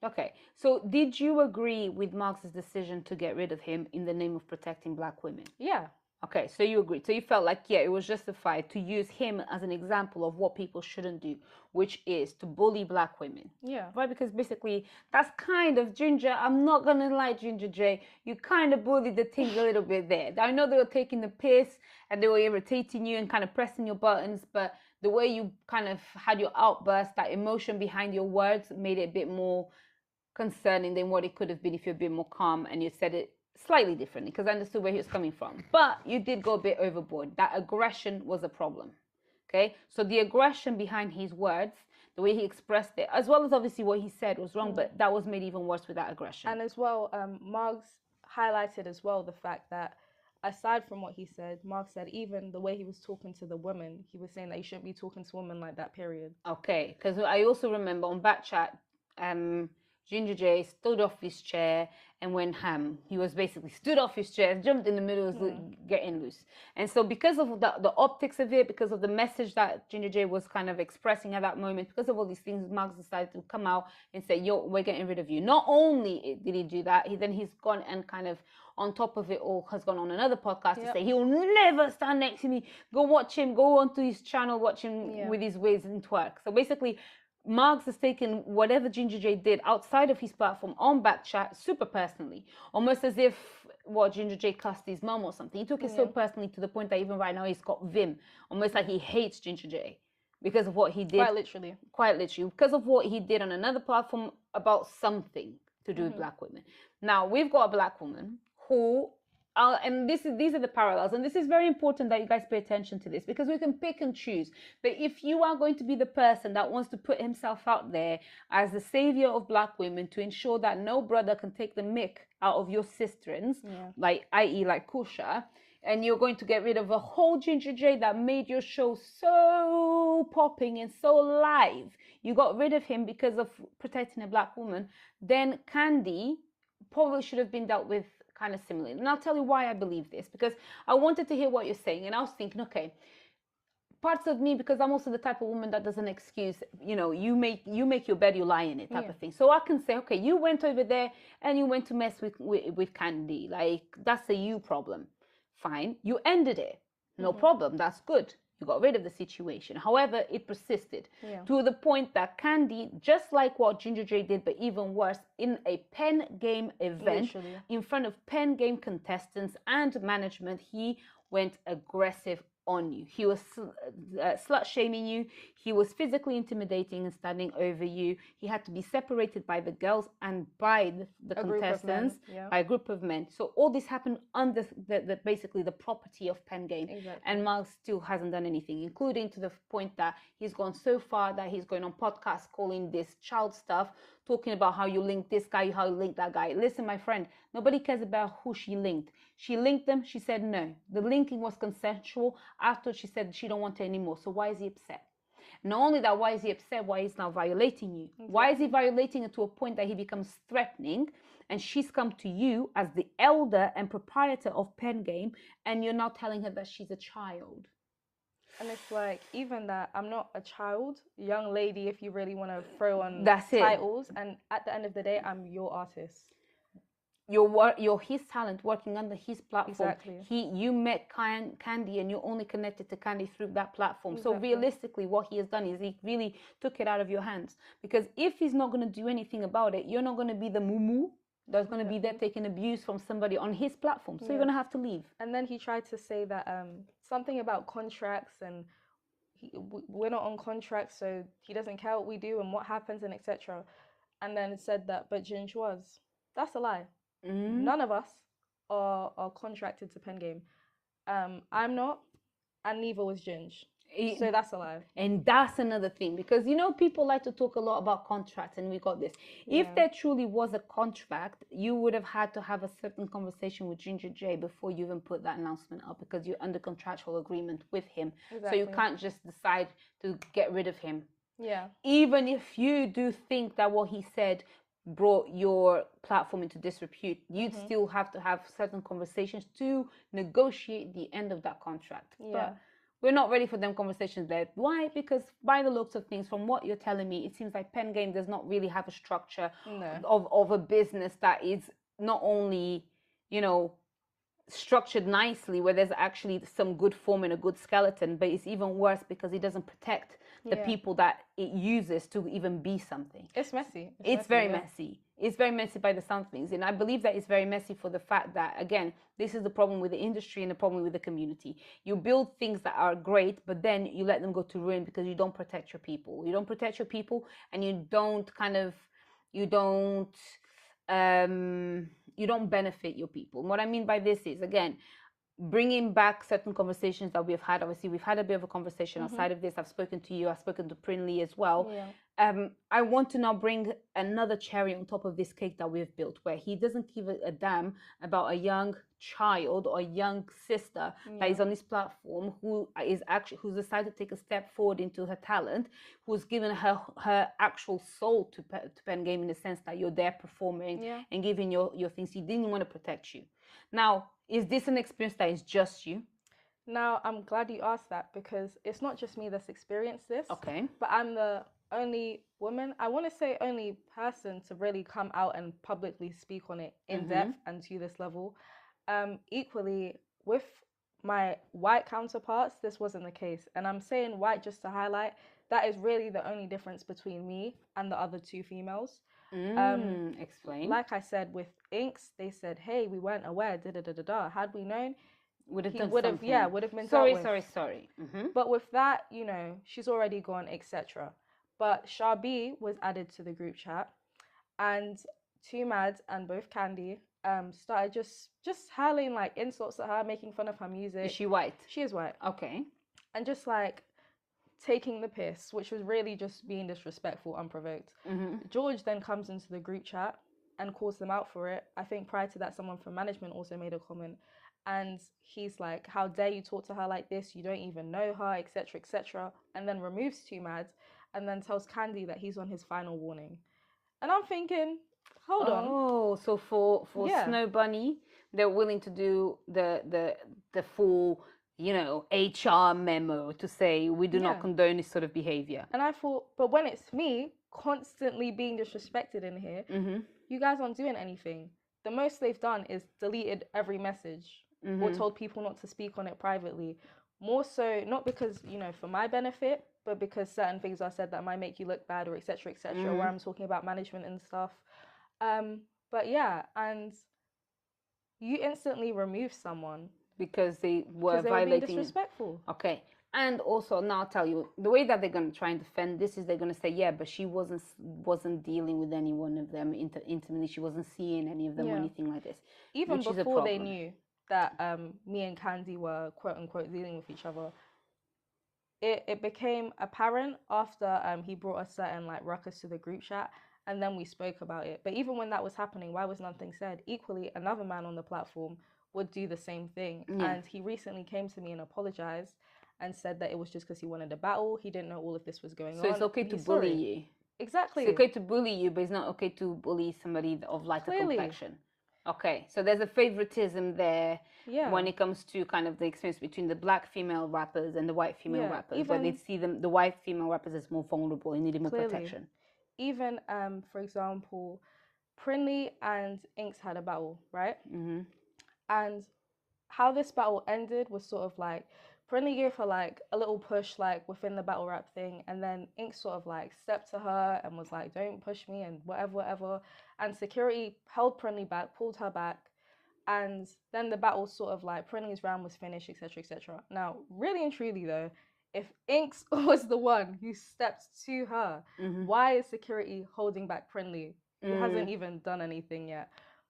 Okay. So did you agree with Mark's decision to get rid of him in the name of protecting black women? Yeah. Okay, so you agreed. So you felt like, it was justified to use him as an example of what people shouldn't do, which is to bully black women. Yeah. Right? Because basically, that's kind of Ginger. I'm not going to lie, Ginger J. You kind of bullied the thing a little bit there. I know they were taking the piss and they were irritating you and kind of pressing your buttons, but the way you kind of had your outburst, that emotion behind your words made it a bit more concerning than what it could have been if you're a bit more calm and you said it slightly differently, because I understood where he was coming from. But you did go a bit overboard. That aggression was a problem. Okay? So the aggression behind his words, the way he expressed it, as well as obviously what he said was wrong, but that was made even worse with that aggression. And as well, Margs highlighted as well the fact that aside from what he said, Mark said even the way he was talking to the women, he was saying that you shouldn't be talking to women like that, period. Okay, because I also remember on Bat Chat, Ginger J stood off his chair and went ham. He was basically stood off his chair, jumped in the middle, was getting loose. And so because of the optics of it, because of the message that Ginger J was kind of expressing at that moment, because of all these things, Marks decided to come out and say, yo, we're getting rid of you. Not only did he do that, he's gone and kind of on top of it all has gone on another podcast to say he will never stand next to me. Go watch him, go onto his channel, watch him with his ways and twerk. So basically, Marks has taken whatever Ginger J did outside of his platform on Backchat super personally, almost as if Ginger J cussed his mum or something. He took it so personally to the point that even right now he's got vim, almost like he hates Ginger J because of what he did. Quite literally, because of what he did on another platform about something to do with black women. Now we've got a black woman who. And these are the parallels, and this is very important that you guys pay attention to this, because we can pick and choose. But if you are going to be the person that wants to put himself out there as the savior of black women to ensure that no brother can take the mick out of your sisterins, like i.e. like Cucha, and you're going to get rid of a whole Ginger J that made your show so popping and so live, you got rid of him because of protecting a black woman, then Candy probably should have been dealt with kind of similarly. And I'll tell you why I believe this, because I wanted to hear what you're saying, and I was thinking, okay, parts of me, because I'm also the type of woman that doesn't excuse, you make your bed, you lie in it type of thing. So I can say, okay, you went over there and you went to mess with Candy, like that's a you problem. Fine, you ended it, no problem, that's good. You got rid of the situation. However, it persisted to the point that Candy, just like what Ginger J did, but even worse, in a Pengame event, in front of Pengame contestants and management, he went aggressive on you. He was slut shaming you. He was physically intimidating and standing over you. He had to be separated by the girls and by the contestants, by a group of men. So all this happened under basically the property of Pengame. Exactly. And Miles still hasn't done anything, including to the point that he's gone so far that he's going on podcasts calling this child stuff, talking about how you link this guy, how you link that guy. Listen, my friend, nobody cares about who she linked. She linked them. She said no. The linking was consensual. After she said she don't want it anymore. So why is he upset? Not only that, why is he upset? Why he's now violating you? Exactly. Why is he violating it to a point that he becomes threatening? And she's come to you as the elder and proprietor of Pengame, and you're now telling her that she's a child. And it's like, even that, I'm not a child, young lady, if you really want to throw on titles. And at the end of the day, I'm your artist. You're his talent working under his platform. Exactly. You met Candy and you're only connected to Candy through that platform. Exactly. So realistically, what he has done is he really took it out of your hands. Because if he's not going to do anything about it, you're not going to be the moo that's going to be there taking abuse from somebody on his platform. So you're going to have to leave. And then he tried to say that something about contracts, and we're not on contracts, so he doesn't care what we do and what happens and etc. And then it said that, but Ginge was. That's a lie. None of us are contracted to Pengame. I'm not, and neither was Ginge. So that's a lie. And that's another thing, because people like to talk a lot about contracts, and we got this. If there truly was a contract, you would have had to have a certain conversation with Ginger J before you even put that announcement up, because you're under contractual agreement with him. Exactly. So you can't just decide to get rid of him. Yeah. Even if you do think that what he said brought your platform into disrepute, you'd still have to have certain conversations to negotiate the end of that contract. Yeah. But we're not ready for them conversations there. Why? Because by the looks of things, from what you're telling me, it seems like Pengame does not really have a structure of a business that is not only, structured nicely, where there's actually some good form and a good skeleton, but it's even worse because it doesn't protect the people that it uses to even be something. It's messy. It's very messy. It's very messy by the sound of things. And I believe that it's very messy for the fact that, again, this is the problem with the industry and the problem with the community. You build things that are great, but then you let them go to ruin because you don't protect your people. You don't protect your people, and you don't benefit your people. And what I mean by this is, again, bringing back certain conversations that we've had. Obviously, we've had a bit of a conversation outside of this. I've spoken to you. I've spoken to Prinley as well. I want to now bring another cherry on top of this cake that we've built, where he doesn't give a damn about a young child or a young sister that is on this platform who's decided to take a step forward into her talent, who's given her actual soul to Pengame, in the sense that you're there performing and giving your things. He didn't want to protect you. Now, is this an experience that is just you? Now, I'm glad you asked that, because it's not just me that's experienced this. Okay. But I'm the only woman, I want to say only person, to really come out and publicly speak on it in depth and to this level. Equally, with my white counterparts, this wasn't the case. And I'm saying white just to highlight that is really the only difference between me and the other two females. Explain. Like I said, with Inks, they said, hey, we weren't aware, da-da-da-da-da. Had we known, would have been sorry. But with that, you know, she's already gone, etc. But Shabi was added to the group chat, and two Mads and both Candy started just hurling like insults at her, making fun of her music. Is she white? She is white. Okay. And just like taking the piss, which was really just being disrespectful, unprovoked. George then comes into the group chat and calls them out for it. I think prior to that, someone from management also made a comment. And he's like, how dare you talk to her like this? You don't even know her, etc., etc. And then removes two Mads and then tells Candy that he's on his final warning. And I'm thinking, hold on. Oh, so for Snow Bunny, they're willing to do the full, you know, HR memo to say we do not condone this sort of behavior. And I thought, but when it's me constantly being disrespected in here, you guys aren't doing anything. The most they've done is deleted every message or told people not to speak on it privately. More so, not because, you know, for my benefit, but because certain things are said that might make you look bad, or etc., etc., where I'm talking about management and stuff. But yeah, and you instantly remove someone because they were violating, being disrespectful. Okay. And also, now I'll tell you, the way that they're going to try and defend this is they're going to say, yeah, but she wasn't dealing with any one of them intimately. She wasn't seeing any of them or anything like this. Even before they knew that me and Candy were, quote unquote, dealing with each other, it became apparent after he brought a certain like ruckus to the group chat, and then we spoke about it. But even when that was happening, why was nothing said? Equally, another man on the platform would do the same thing. And he recently came to me and apologized and said that it was just because he wanted a battle. He didn't know all of this was going on. So it's okay to bully you. Exactly. It's okay to bully you, but it's not okay to bully somebody of lighter complexion. Okay, so there's a favoritism there when it comes to kind of the experience between the black female rappers and the white female rappers, where they see them, the white female rappers, as more vulnerable and needing more protection. Even, for example, Prinley and Inks had a battle, right? And how this battle ended was sort of like, Prinley gave her like a little push like within the battle rap thing, and then Inks sort of like stepped to her and was like, don't push me and whatever. And security held Prinley back, pulled her back, and then the battle sort of like, Prinley's round was finished, etc., etc. Now, really and truly though, if Inks was the one who stepped to her, why is security holding back Prinley, who hasn't even done anything yet?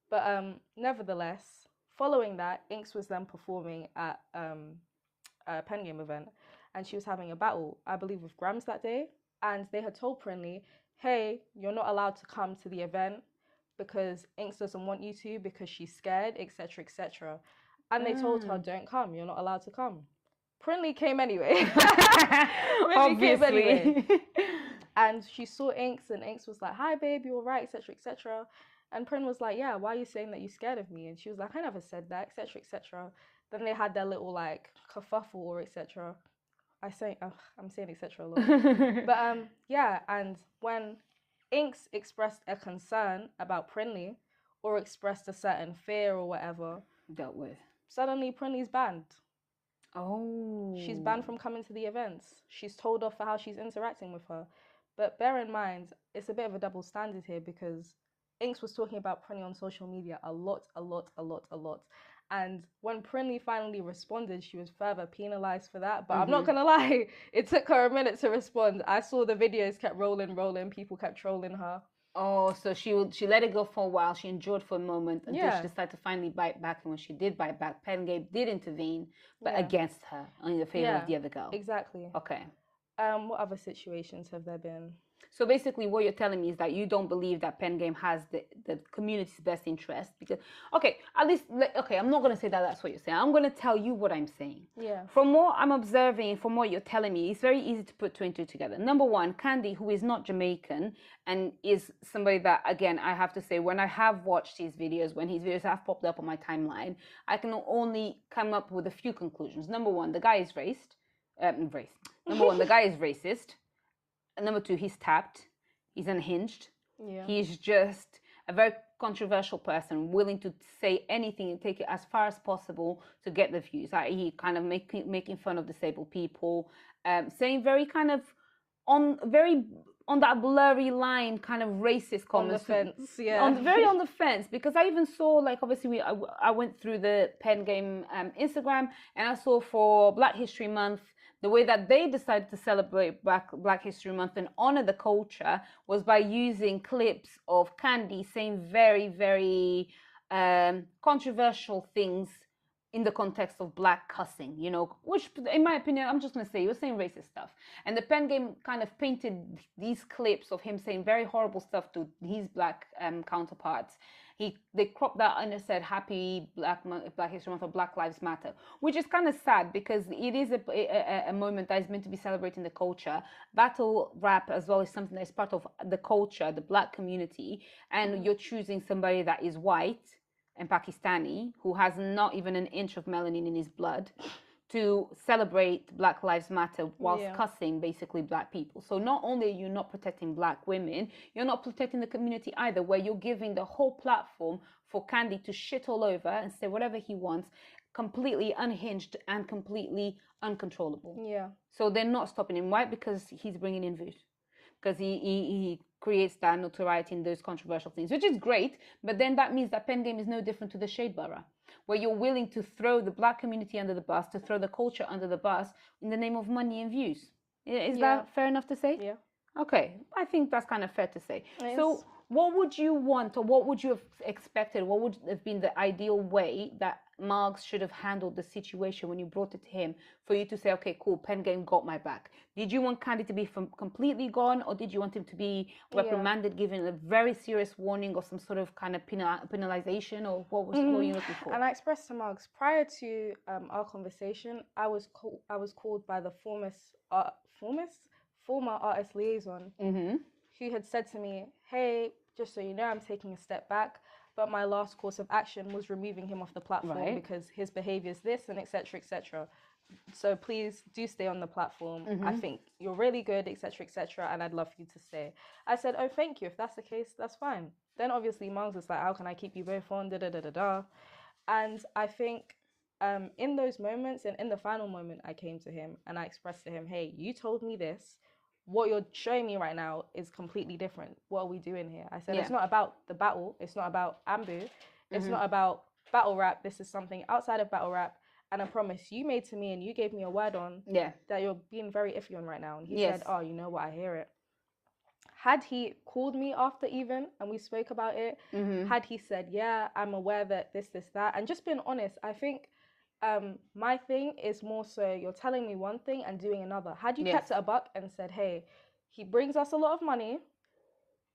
But nevertheless, following that, Inks was then performing at a Pengame event, and she was having a battle, I believe, with Grams that day, and they had told Prinley, hey, you're not allowed to come to the event because Inks doesn't want you to because she's scared, etc., etc. And they told her, don't come, you're not allowed to come. Prinley came anyway. Obviously. And she saw Inks, and Inks was like, hi babe, you're right, etc., etc. And Prin was like, yeah, why are you saying that you're scared of me? And she was like, I never said that, etc., etc. Then they had their little like kerfuffle or etc. I'm saying etc. a lot. But yeah, and when Inks expressed a concern about Prinley or expressed a certain fear or whatever, dealt with, suddenly Prinley's banned. Oh. She's banned from coming to the events. She's told off for how she's interacting with her. But bear in mind, it's a bit of a double standard here, because Inks was talking about Prinley on social media a lot. And when Prinley finally responded, she was further penalized for that. But I'm not going to lie, it took her a minute to respond. I saw the videos kept rolling. People kept trolling her. Oh, so she let it go for a while. She endured for a moment until she decided to finally bite back. And when she did bite back, Pengame did intervene, but against her, in the favor of the other girl. Exactly. Okay. What other situations have there been? So basically what you're telling me is that you don't believe that Pengame has the community's best interest because, okay, at least, okay, I'm not going to say that that's what you're saying. I'm going to tell you what I'm saying. Yeah. From what I'm observing, from what you're telling me, it's very easy to put two and two together. Number one, Candy, who is not Jamaican and is somebody that, again, I have to say, when I have watched his videos, when his videos have popped up on my timeline, I can only come up with a few conclusions. Number one, the guy is Number one, the guy is racist. Number two, he's tapped. He's unhinged. Yeah. He's just a very controversial person, willing to say anything and take it as far as possible to get the views. He kind of making fun of disabled people, saying very kind of on that blurry line, kind of racist comments. On the fence, yeah. On the fence, because I even saw, like, obviously I went through the Pengame Instagram, and I saw for Black History Month, the way that they decided to celebrate Black History Month and honor the culture was by using clips of Candy saying very, very controversial things in the context of black cussing, you know, which in my opinion, I'm just going to say, he was saying racist stuff. And the Pengame kind of painted these clips of him saying very horrible stuff to his black counterparts. They cropped that and they said Happy Black History Month or Black Lives Matter, which is kind of sad because it is a moment that is meant to be celebrating the culture. Battle rap as well is something that is part of the culture, the black community, and you're choosing somebody that is white and Pakistani who has not even an inch of melanin in his blood to celebrate Black Lives Matter whilst cussing basically black people. So not only are you not protecting black women, you're not protecting the community either, where you're giving the whole platform for Candy to shit all over and say whatever he wants, completely unhinged and completely uncontrollable. Yeah. So they're not stopping him. Why? Because he's bringing in views. Because he creates that notoriety in those controversial things, which is great. But then that means that Pengame is no different to the Shade Borough, where you're willing to throw the black community under the bus, to throw the culture under the bus in the name of money and views. Is that fair enough to say? Yeah. Okay, I think that's kind of fair to say. Yes. So what would you want, or what would you have expected? What would have been the ideal way that Margs should have handled the situation when you brought it to him for you to say, okay, cool, Pengame got my back? Did you want Candy to be completely gone, or did you want him to be reprimanded, given a very serious warning or some sort of kind of penalization, or what were you looking for? And I expressed to Margs prior to our conversation, I was called by the former artist liaison, who had said to me, hey, just so you know, I'm taking a step back, but my last course of action was removing him off the platform because his behavior is this and etc., etc. So please do stay on the platform. I think you're really good, etc., etc., and I'd love for you to stay. I said, oh, thank you. If that's the case, that's fine. Then obviously Margs was like, how can I keep you both on? And I think in those moments and in the final moment, I came to him and I expressed to him, hey, you told me this. What you're showing me right now is completely different. What are we doing here? I said, it's not about the battle. It's not about Ambu. It's not about battle rap. This is something outside of battle rap. And I promise you made to me and you gave me a word on that you're being very iffy on right now. And he said, oh, you know what? I hear it. Had he called me after even and we spoke about it, had he said, yeah, I'm aware that this, that, and just being honest, I think my thing is more so you're telling me one thing and doing another. Had you kept it a buck and said, hey, he brings us a lot of money,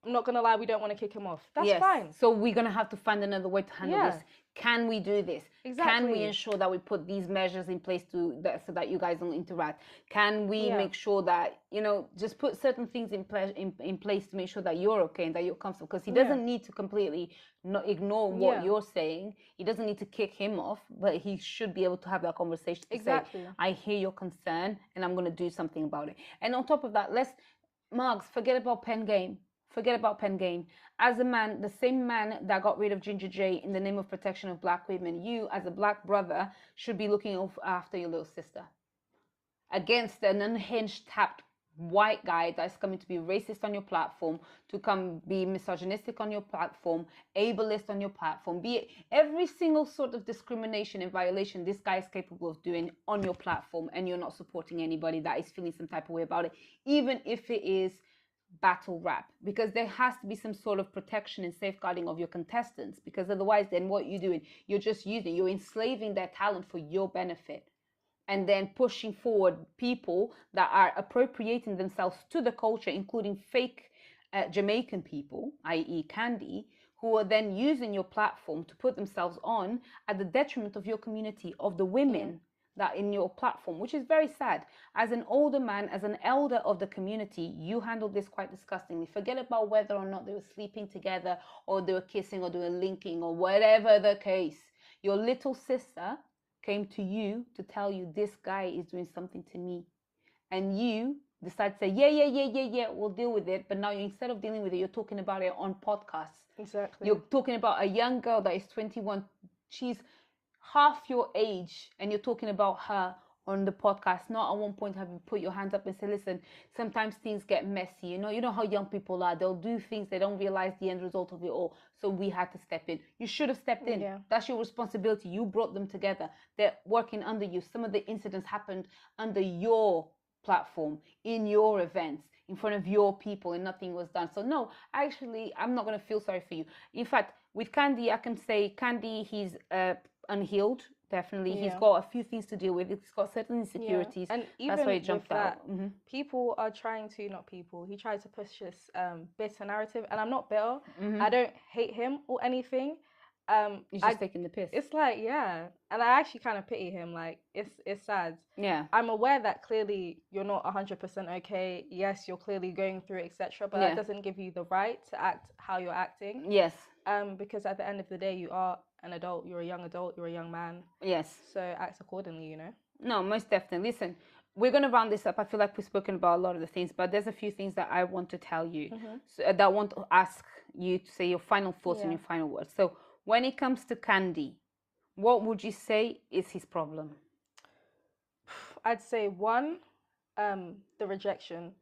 I'm not going to lie, we don't want to kick him off. That's fine. So we're going to have to find another way to handle this. Can we do this? Exactly. Can we ensure that we put these measures in place so that you guys don't interact? Can we make sure that, you know, just put certain things in place to make sure that you're okay and that you're comfortable? Because he doesn't need to completely not ignore what you're saying. He doesn't need to kick him off, but he should be able to have that conversation to say, I hear your concern and I'm going to do something about it. And on top of that, Margs, forget about Pengame. Forget about Pengame. As a man, the same man that got rid of Ginger J in the name of protection of black women, you as a black brother should be looking after your little sister. Against an unhinged, tapped white guy that's coming to be racist on your platform, to come be misogynistic on your platform, ableist on your platform, be it every single sort of discrimination and violation this guy is capable of doing on your platform, and you're not supporting anybody that is feeling some type of way about it, even if it is battle rap, because there has to be some sort of protection and safeguarding of your contestants, because otherwise then what you're doing, you're enslaving their talent for your benefit, and then pushing forward people that are appropriating themselves to the culture, including fake Jamaican people, i.e. Candy, who are then using your platform to put themselves on at the detriment of your community, of the women that in your platform, which is very sad. As an older man, as an elder of the community, you handled this quite disgustingly. Forget about whether or not they were sleeping together or they were kissing or they were linking or whatever the case. Your little sister came to you to tell you this guy is doing something to me. And you decide to say, yeah, we'll deal with it. But now instead of dealing with it, you're talking about it on podcasts. Exactly. You're talking about a young girl that is 21. She's half your age, and you're talking about her on the podcast. Not at one point have you put your hands up and say, listen, sometimes things get messy. You know how young people are. They'll do things, they don't realize the end result of it all. So we had to step in. You should have stepped in. Yeah. That's your responsibility. You brought them together. They're working under you. Some of the incidents happened under your platform, in your events, in front of your people, and nothing was done. So no, actually, I'm not going to feel sorry for you. In fact, with Candy, I can say Candy, he's unhealed. Definitely, he's got a few things to deal with. He's got certain insecurities. And even that's why he jumped with out. That, people are trying to, not people, he tried to push this bitter narrative, and I'm not bitter. I don't hate him or anything. He's just taking the piss. It's like, yeah, and I actually kind of pity him. Like, it's sad. Yeah, I'm aware that clearly you're not 100% okay. Yes, you're clearly going through it, etc. But that doesn't give you the right to act how you're acting. Yes. Because at the end of the day, you are an adult. You're a young adult. You're a young man. Yes. So act accordingly. You know. No, most definitely. Listen, we're going to round this up. I feel like we've spoken about a lot of the things, but there's a few things that I want to tell you, that I want to ask you to say your final thoughts and your final words. So when it comes to Candy, what would you say is his problem? I'd say one, the rejection,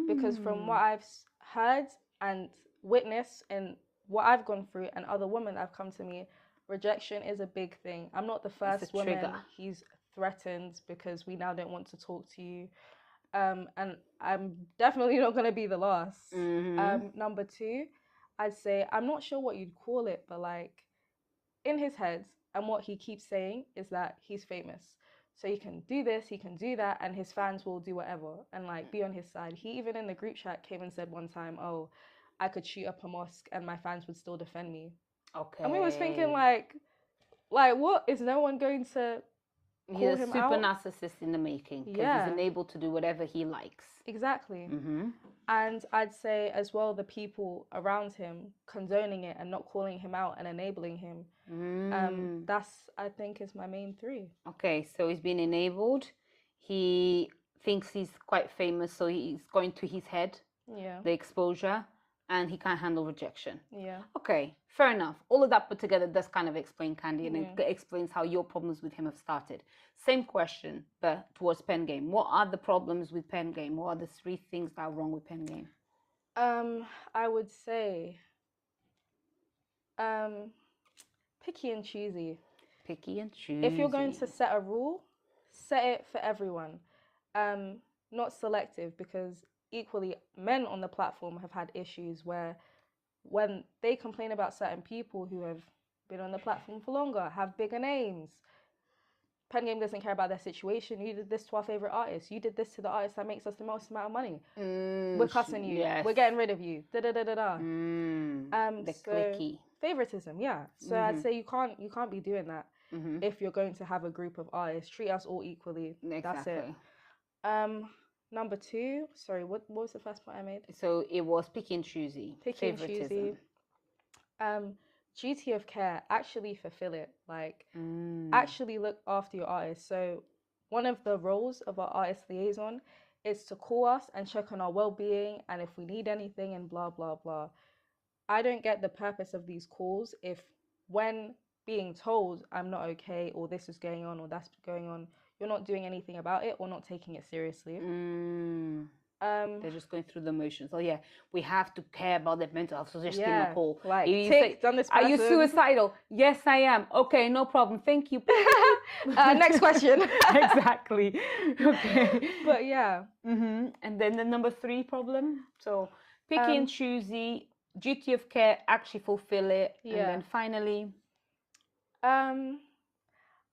because from what I've heard and witnessed and what I've gone through and other women that have come to me, rejection is a big thing. I'm not the first woman he's threatened because we now don't want to talk to you. And I'm definitely not going to be the last. Number two, I'd say, I'm not sure what you'd call it, but like in his head, and what he keeps saying is that he's famous. So he can do this, he can do that, and his fans will do whatever and like be on his side. He even in the group chat came and said one time, oh, I could shoot up a mosque and my fans would still defend me. Okay. And we was thinking like what? Is no one going to call him out? He's a super narcissist in the making. Because he's enabled to do whatever he likes. Exactly. And I'd say as well, the people around him condoning it and not calling him out and enabling him. That's, I think, is my main three. Okay, so he's been enabled. He thinks he's quite famous, so he's going to his head. Yeah. The exposure. And he can't handle rejection. Yeah. Okay, fair enough. All of that put together does kind of explain Candy, and it explains how your problems with him have started. Same question, but towards Pengame. What are the problems with Pengame? What are the three things that are wrong with Pengame? I would say picky and choosy. Picky and choosy. If you're going to set a rule, set it for everyone. Not selective, because equally, men on the platform have had issues where when they complain about certain people who have been on the platform for longer, have bigger names, Pengame doesn't care about their situation. You did this to our favourite artist. You did this to the artist that makes us the most amount of money. We're cussing you. Yes. We're getting rid of you. Da-da-da-da-da. The clicky. Favoritism, yeah. So I'd say you can't be doing that if you're going to have a group of artists. Treat us all equally. Exactly. That's it. Number two, sorry, what was the first point I made? So it was picky and choosy. Picky and choosy. Duty of care, actually fulfill it. Like, actually look after your artist. So one of the roles of our artist liaison is to call us and check on our well-being and if we need anything and blah, blah, blah. I don't get the purpose of these calls if when being told I'm not okay or this is going on or that's going on, you're not doing anything about it or not taking it seriously. They're just going through the motions. So yeah, we have to care about their mental health. So just give them a call. Like, done this person. Are you suicidal? Yes, I am. Okay, no problem. Thank you. Next question. Exactly. Okay. But yeah. And then the number 3 problem. So picky and choosy, duty of care, actually fulfill it. And then finally.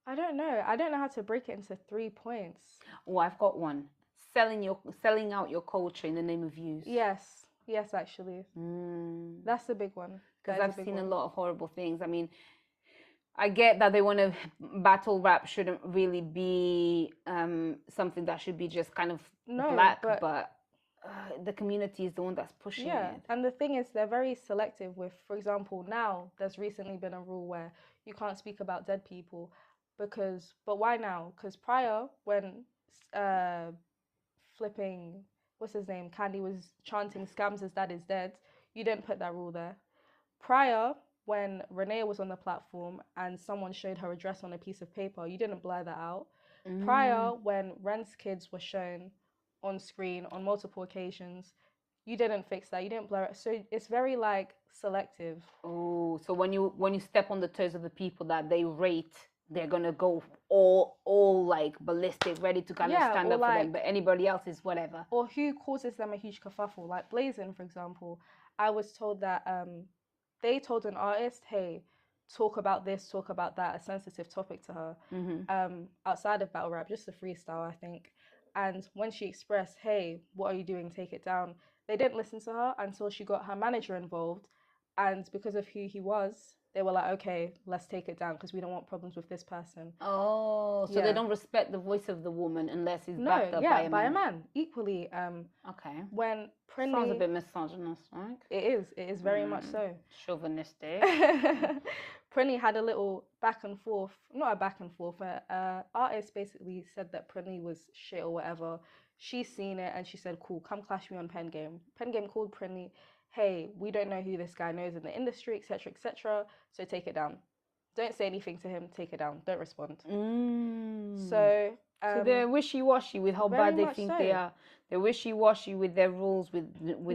I don't know. I don't know how to break it into 3 points. Oh, I've got one. Selling out your culture in the name of views. Yes, actually. That's a big one. Because I've seen a lot of horrible things. I mean, I get that they want to battle rap shouldn't really be something that should be just kind of black, but the community is the one that's pushing it. And the thing is, they're very selective with, for example, now there's recently been a rule where you can't speak about dead people but why now? Because prior, when flipping, what's his name, Candy was chanting "Scams, his dad is dead," you didn't put that rule there. Prior, when Renee was on the platform and someone showed her address on a piece of paper, you didn't blur that out. Prior, when Ren's kids were shown on screen on multiple occasions, you didn't fix that. You didn't blur it. So it's very like selective. Oh, so when you step on the toes of the people that they rate, they're gonna go all like ballistic, ready to kind of stand up for them. But anybody else is whatever. Or who causes them a huge kerfuffle, like Blazin, for example. I was told that they told an artist, hey, talk about this, talk about that, a sensitive topic to her, outside of battle rap, just a freestyle, I think. And when she expressed, hey, what are you doing? Take it down. They didn't listen to her until she got her manager involved. And because of who he was, they were like, okay, let's take it down because we don't want problems with this person. Oh, so they don't respect the voice of the woman unless it's backed up by a man. Equally. Okay. When Prinny... Sounds a bit misogynist, right? It is very much so. Chauvinistic. Prinny had a little back and forth, not a back and forth, artist basically said that Prinny was shit or whatever. She's seen it and she said, cool, come clash me on Pengame. Pengame called Prinny, hey, we don't know who this guy knows in the industry, etc., so take it down. Don't say anything to him, take it down. Don't respond. So they're wishy-washy with how bad they think they are. They're wishy-washy with their rules, with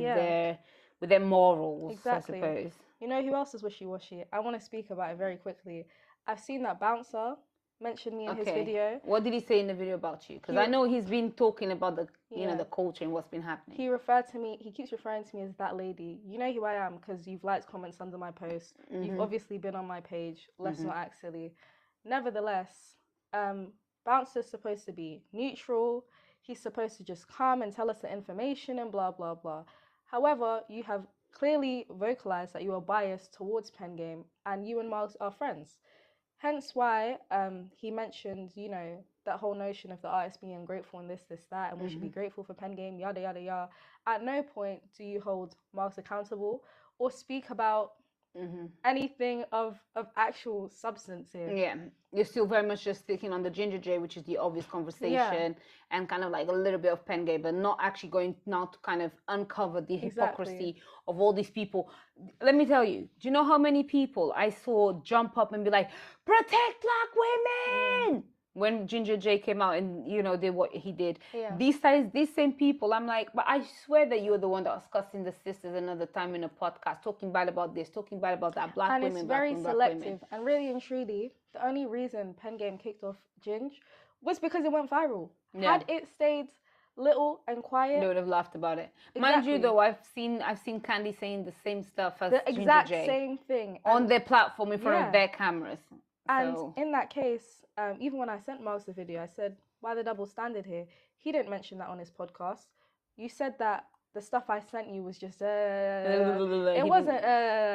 their morals, exactly. I suppose. You know who else is wishy-washy? I want to speak about it very quickly. I've seen that Bouncer mention me in his video. What did he say in the video about you? Because I know he's been talking about the the culture and what's been happening. He referred to me, he keeps referring to me as that lady. You know who I am because you've liked comments under my post. You've obviously been on my page. Let's not act silly. Nevertheless, Bouncer's supposed to be neutral. He's supposed to just come and tell us the information and blah, blah, blah. However, you have clearly vocalized that you are biased towards Pengame and you and Marks are friends. Hence why he mentioned, that whole notion of the artist being ungrateful and this, that, and we should be grateful for Pengame, yada, yada, yada. At no point do you hold Marks accountable or speak about anything of actual substance here. Yeah, you're still very much just sticking on the Ginger J, which is the obvious conversation, and kind of like a little bit of Pengame, but not actually going now to kind of uncover the hypocrisy of all these people. Let me tell you, do you know how many people I saw jump up and be like, protect black women? When Ginger J came out and, did what he did. Yeah. These same people, I'm like, but I swear that you're the one that was cussing the sisters another time in a podcast, talking bad about this, talking bad about that, black women, black women, black women. And it's very selective. And really and truly, the only reason Pengame kicked off Ginge was because it went viral. Yeah. Had it stayed little and quiet, they would have laughed about it. Exactly. Mind you, though, I've seen Candy saying the same stuff as the Ginger exact J same thing on their platform in front of their cameras. And in that case, even when I sent Miles the video, I said, why the double standard here? He didn't mention that on his podcast. You said that the stuff I sent you was just, it wasn't,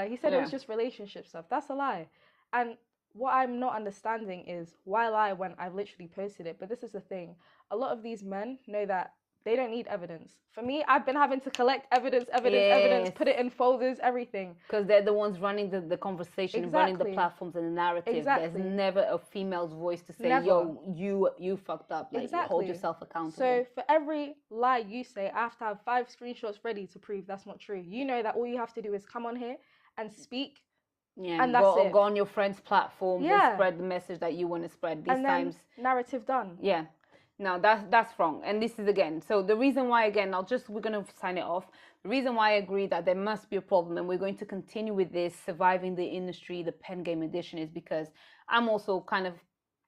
he said it was just relationship stuff. That's a lie. And what I'm not understanding is why lie when I've literally posted it. But this is the thing. A lot of these men know that they don't need evidence. For me, I've been having to collect evidence, put it in folders, everything. Because they're the ones running the conversation, running the platforms and the narrative. Exactly. There's never a female's voice to say, yo, you fucked up. Like, hold yourself accountable. So for every lie you say, I have to have 5 screenshots ready to prove that's not true. You know that all you have to do is come on here and speak. Yeah, and that's it. Go on your friend's platform and spread the message that you want to spread. These times, narrative done. Yeah. No, that's wrong. And this is again. So the reason why, again, we're going to sign it off. The reason why I agree that there must be a problem and we're going to continue with this surviving the industry, the pen game edition, is because I'm also kind of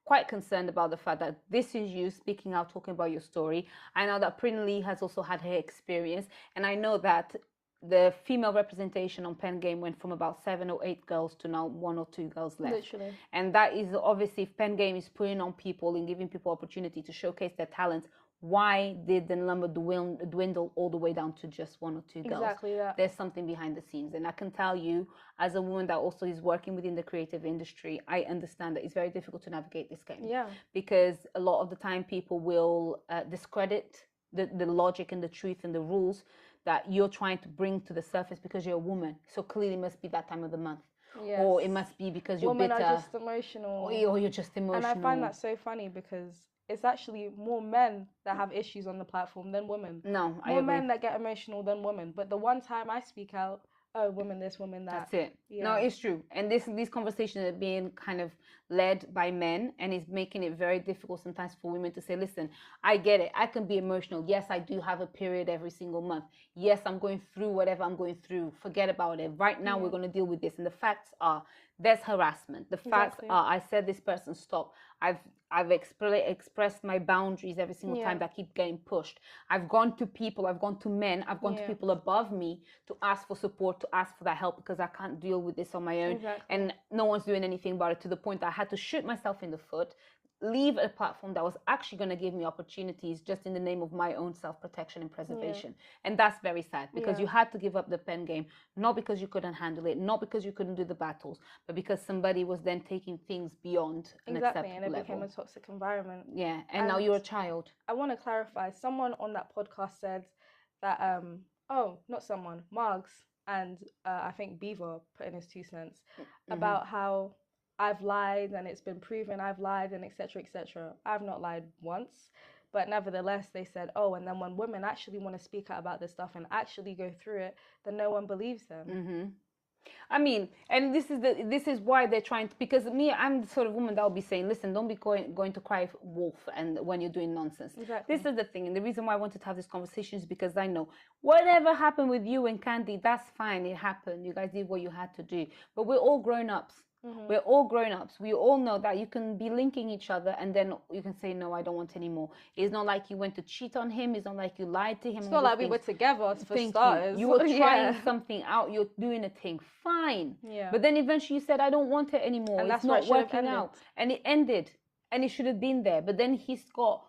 quite concerned about the fact that this is you speaking out, talking about your story. I know that Prinley has also had her experience, and I know that the female representation on Pen Game went from about 7 or 8 girls to now 1 or 2 girls left. Literally. And that is obviously, if Pen Game is putting on people and giving people opportunity to showcase their talents, why did the number dwindle all the way down to just 1 or 2 girls? Exactly that. There's something behind the scenes. And I can tell you, as a woman that also is working within the creative industry, I understand that it's very difficult to navigate this game. Yeah. Because a lot of the time people will discredit the logic and the truth and the rules that you're trying to bring to the surface because you're a woman. So clearly it must be that time of the month. Yes. Or it must be because you're Women bitter. are just emotional. Or you're just emotional. And I find that so funny because it's actually more men that have issues on the platform than women. No, I more agree. men that get emotional than women. But the one time I speak out, oh, women this, women that. That's it. Yeah. No, it's true. And these conversations are being kind of led by men, and it's making it very difficult sometimes for women to say, listen, I get it. I can be emotional. Yes, I do have a period every single month. Yes, I'm going through whatever I'm going through. Forget about it. Right now, we're going to deal with this. And the facts are, there's harassment. The facts are, I said this person stop. I've expressed my boundaries every single time that keep getting pushed. I've gone to people, I've gone to men, I've gone to people above me to ask for support, to ask for that help because I can't deal with this on my own. Exactly. And no one's doing anything about it, to the point that I had to shoot myself in the foot, leave a platform that was actually going to give me opportunities just in the name of my own self-protection and preservation. And that's very sad because you had to give up the pen game, not because you couldn't handle it, not because you couldn't do the battles, but because somebody was then taking things beyond an acceptable level. And it became a toxic environment. Yeah, and now you're a child. I want to clarify, someone on that podcast said that, Margs, and I think Beaver put in his 2 cents about how I've lied and it's been proven I've lied and etc. etc. I've not lied once, but nevertheless they said, oh, and then when women actually want to speak out about this stuff and actually go through it, then no one believes them. I mean, and this is why they're trying to, because I'm the sort of woman that will be saying, listen, don't be going to cry wolf and when you're doing nonsense. Exactly. This is the thing, and the reason why I wanted to have this conversation is because I know whatever happened with you and Candy, that's fine, it happened. You guys did what you had to do, but we're all grown-ups. We're all grown-ups. We all know that you can be linking each other and then you can say, no, I don't want any more. It's not like you went to cheat on him. It's not like you lied to him. It's not like we were together for starters. You were trying something out. You're doing a thing. Fine. Yeah. But then eventually you said, I don't want it anymore. And it's not working out. And it ended. And it should have been there. But then he's got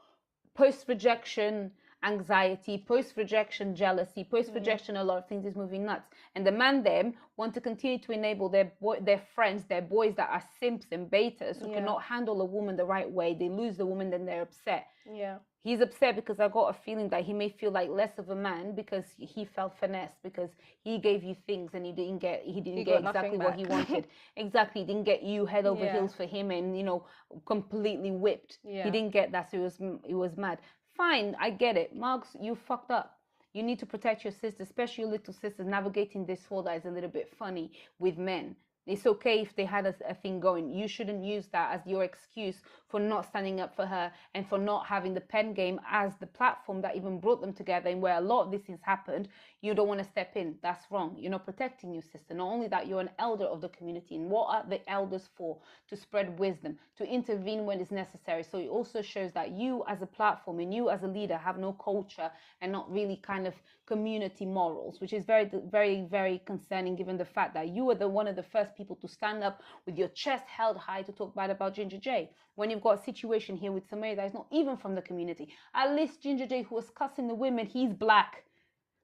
post-rejection anxiety, post-rejection jealousy, post-rejection a lot of things is moving nuts. And the man them want to continue to enable their friends, their boys that are simps and betas who cannot handle a woman the right way. They lose the woman, then they're upset. Yeah. He's upset because I got a feeling that he may feel like less of a man because he felt finessed, because he gave you things and he didn't get exactly what he wanted. Exactly. He didn't get you head over heels for him and, completely whipped. Yeah. He didn't get that, so he was mad. Fine, I get it. Marks, you fucked up. You need to protect your sister, especially your little sister, navigating this whole that is a little bit funny with men. It's okay if they had a thing going. You shouldn't use that as your excuse for not standing up for her and for not having the pen game as the platform that even brought them together, and where a lot of these things happened. You don't want to step in. That's wrong. You're not protecting your sister. Not only that, you're an elder of the community. And what are the elders for? To spread wisdom, to intervene when it's necessary. So it also shows that you as a platform and you as a leader have no culture and not really kind of community morals, which is very, very, very concerning given the fact that you were one of the first people to stand up with your chest held high to talk bad about Ginger J. When you've got a situation here with somebody that is not even from the community. At least Ginger J, who was cussing the women, he's black.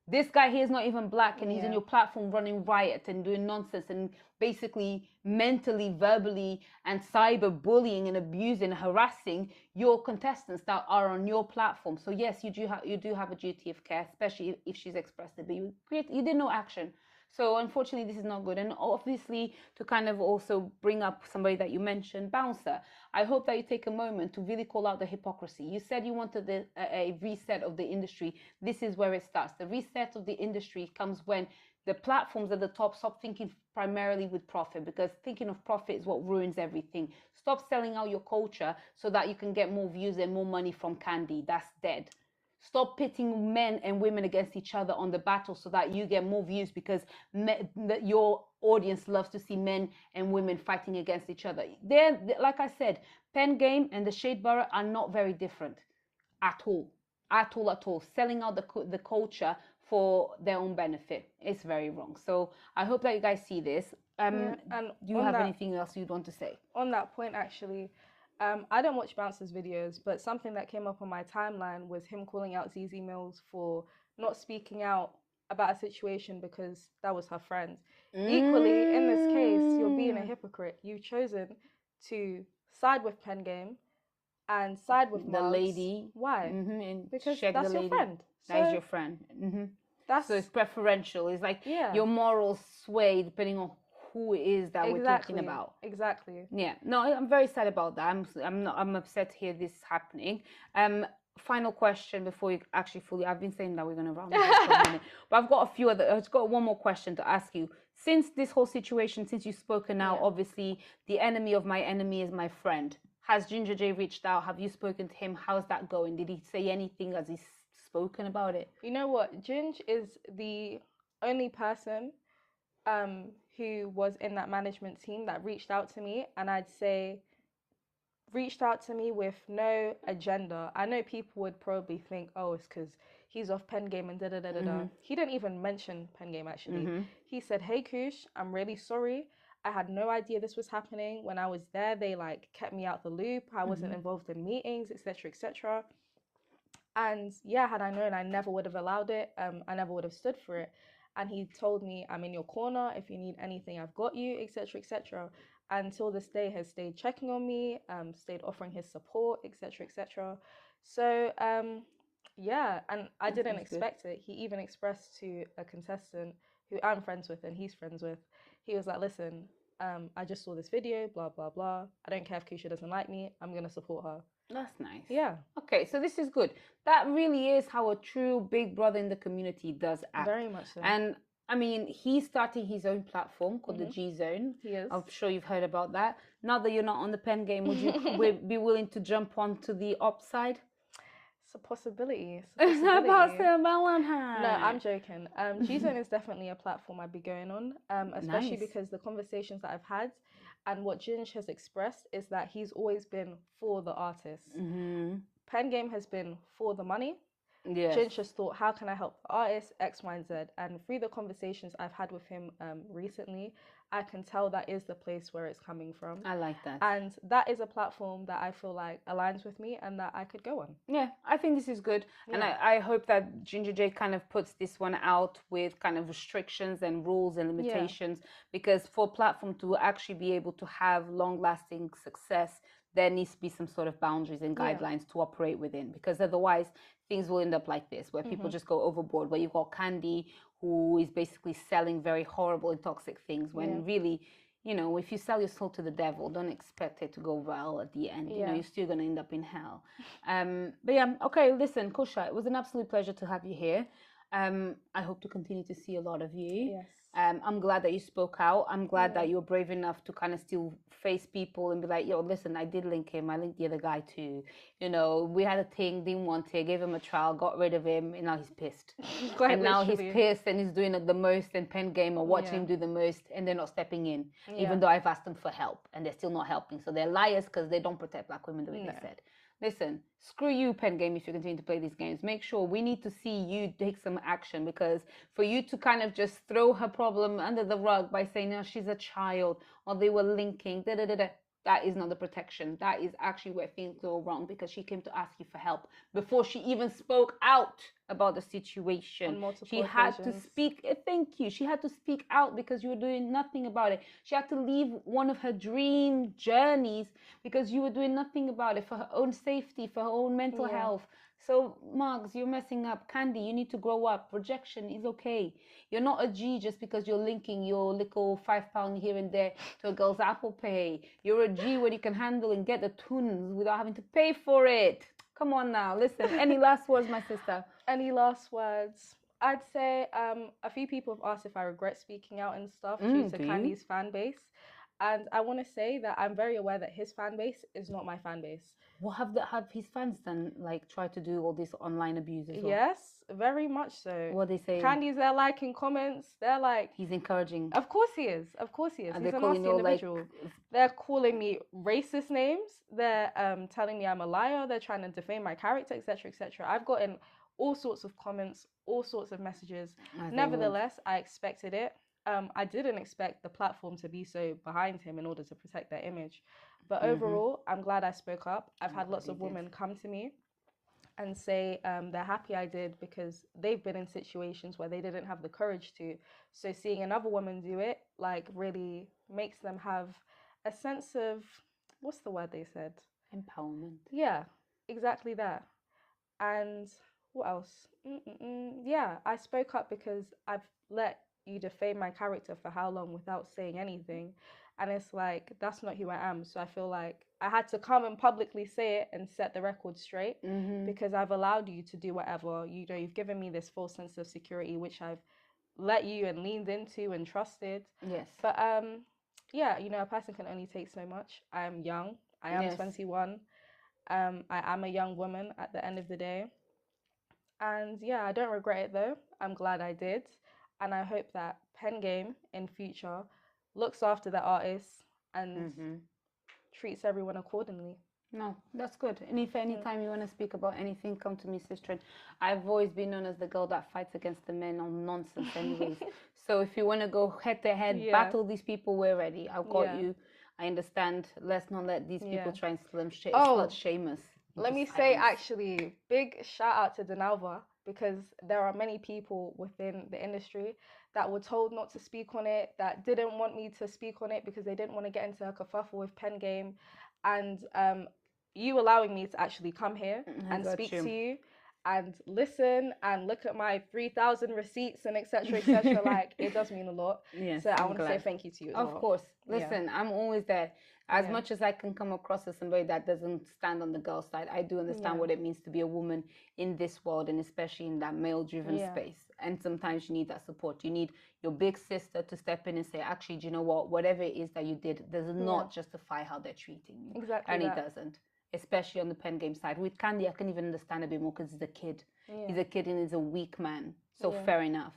This guy here is not even black, and he's in your platform running riot and doing nonsense and basically mentally, verbally, and cyber bullying and abusing, harassing your contestants that are on your platform. So yes, you do have a duty of care, especially if she's expressed it, but you did no action. So unfortunately, this is not good. And obviously, to kind of also bring up somebody that you mentioned, Bouncer, I hope that you take a moment to really call out the hypocrisy. You said you wanted a reset of the industry. This is where it starts. The reset of the industry comes when the platforms at the top stop thinking primarily with profit, because thinking of profit is what ruins everything. Stop selling out your culture so that you can get more views and more money from Candy. That's dead. Stop pitting men and women against each other on the battle so that you get more views, because your audience loves to see men and women fighting against each other. They're, like I said, Pengame and the Shade Borough are not very different at all. At all. Selling out the culture for their own benefit. It's very wrong. So I hope that you guys see this. And do you have anything else you'd want to say? On that point, actually, I don't watch Bounce's videos, but something that came up on my timeline was him calling out Zizi Mills for not speaking out about a situation because that was her friend. Equally, in this case, you're being a hypocrite. You've chosen to side with Pengame and side with the lady. Why? Because that's your friend. That is your friend. So it's preferential. It's like your morals sway depending on who it is that we're talking about. Exactly. Yeah. No, I'm very sad about that. I'm upset to hear this happening. Final question before you actually fully. I've been saying that we're gonna round it up for a minute, but I've got a few other. I've got one more question to ask you. Since this whole situation, since you've spoken now, obviously the enemy of my enemy is my friend. Has Ginger J reached out? Have you spoken to him? How's that going? Did he say anything? Has he spoken about it? You know what? Ginge is the only person who was in that management team that reached out to me, and I'd say reached out to me with no agenda. I know people would probably think, oh, it's because he's off Pengame and da-da-da-da-da. He didn't even mention Pengame, actually. He said, hey, Kush, I'm really sorry. I had no idea this was happening. When I was there, they like kept me out the loop. I wasn't involved in meetings, etc., etc. And yeah, had I known, I never would have allowed it. I never would have stood for it. And he told me, I'm in your corner. If you need anything, I've got you, etc., etc. Until this day, has stayed checking on me, stayed offering his support, etc., etc. So yeah, and I didn't expect it. He even expressed to a contestant who I'm friends with and he's friends with. He was like, listen, I just saw this video, blah, blah, blah. I don't care if Cucha doesn't like me. I'm going to support her. That's nice. Yeah. Okay, so this is good. That really is how a true big brother in the community does act. Very much so. And I mean, he's starting his own platform called the G Zone. He is. I'm sure you've heard about that. Now that you're not on the Pengame, would you be willing to jump onto the op side? It's a possibility. It's a possibility. No, I'm joking. G Zone is definitely a platform I'd be going on, especially because the conversations that I've had and what Ginge has expressed is that he's always been for the artists. Pengame has been for the money. Ginge just thought, how can I help the artist, X, Y, and Z? And through the conversations I've had with him recently, I can tell that is the place where it's coming from. I like that. And that is a platform that I feel like aligns with me and that I could go on. Yeah, I think this is good. Yeah. And I hope that Ginger J kind of puts this one out with kind of restrictions and rules and limitations, because for a platform to actually be able to have long-lasting success, there needs to be some sort of boundaries and guidelines to operate within, because otherwise things will end up like this, where people just go overboard, where you've got Candy, who is basically selling very horrible and toxic things, when really, you know, if you sell your soul to the devil, don't expect it to go well at the end. You know, you're still going to end up in hell. But yeah, okay, listen, Cucha, it was an absolute pleasure to have you here. I hope to continue to see a lot of you. Yes. I'm glad that you spoke out. I'm glad that you were brave enough to kind of still face people and be like, yo, listen, I did link him. I linked the other guy too. You know, we had a thing, didn't want it, gave him a trial, got rid of him, and now he's pissed. And now he's pissed and he's doing the most, and Pengame are watching him do the most, and they're not stepping in, even though I've asked them for help, and they're still not helping. So they're liars because they don't protect Black women the way they said. Listen, screw you, Pengame, if you continue to play these games. Make sure we need to see you take some action, because for you to kind of just throw her problem under the rug by saying, no, she's a child, or they were linking, that is not the protection. That is actually where things go wrong, because she came to ask you for help before she even spoke out about the situation. She had to speak. Thank you. She had to speak out because you were doing nothing about it. She had to leave one of her dream journeys because you were doing nothing about it, for her own safety, for her own mental health. So, Mugs, you're messing up. Candy, you need to grow up. Rejection is okay. You're not a G just because you're linking your little £5 here and there to a girl's Apple Pay. You're a G when you can handle and get the tunes without having to pay for it. Come on now. Listen, any last words, my sister? Any last words? I'd say a few people have asked if I regret speaking out and stuff due to Candy's fan base. And I want to say that I'm very aware that his fan base is not my fan base. What have his fans done? Like, try to do all this online abuse as well? Yes, very much so. What they say? Candy's there liking comments. They're like... He's encouraging. Of course he is. Of course he is. And he's a nasty individual. Like... They're calling me racist names. They're telling me I'm a liar. They're trying to defame my character, etc., etc. I've gotten all sorts of comments, all sorts of messages. Nevertheless, I expected it. I didn't expect the platform to be so behind him in order to protect their image. But overall, I'm glad I spoke up. I've had lots of women come to me and say they're happy I did because they've been in situations where they didn't have the courage to. So seeing another woman do it, like, really makes them have a sense of, what's the word they said? Empowerment. Yeah, exactly that. And what else? Yeah, I spoke up because I've let you defame my character for how long without saying anything. And it's like, that's not who I am. So I feel like I had to come and publicly say it and set the record straight because I've allowed you to do whatever. You know, you've given me this false sense of security, which I've let you and leaned into and trusted. Yes. But yeah, you know, a person can only take so much. I am young. I am 21. I am a young woman at the end of the day. And yeah, I don't regret it though. I'm glad I did. And I hope that Pengame in future looks after the artists and treats everyone accordingly. No, that's good. And if any time you want to speak about anything, come to me, sister. I've always been known as the girl that fights against the men on nonsense anyways. So if you want to go head to head, battle these people, we're ready. I've got you. I understand. Let's not let these people try and slut shame us. Let me say, actually, big shout out to Denalva, because there are many people within the industry that were told not to speak on it, that didn't want me to speak on it because they didn't want to get into a kerfuffle with Pengame. And you allowing me to actually come here and speak to you and listen and look at my 3,000 receipts and etc., etc., like, it does mean a lot. Yes, so I want to say thank you to you as well. Of course. Listen, I'm always there. As much as I can come across as somebody that doesn't stand on the girl side, I do understand what it means to be a woman in this world, and especially in that male-driven space. And sometimes you need that support. You need your big sister to step in and say, actually, do you know what? Whatever it is that you did does not justify how they're treating you. Exactly. And it doesn't. Especially on the Pengame side. With Candy, I can even understand a bit more because he's a kid. He's a kid and he's a weak man. So fair enough.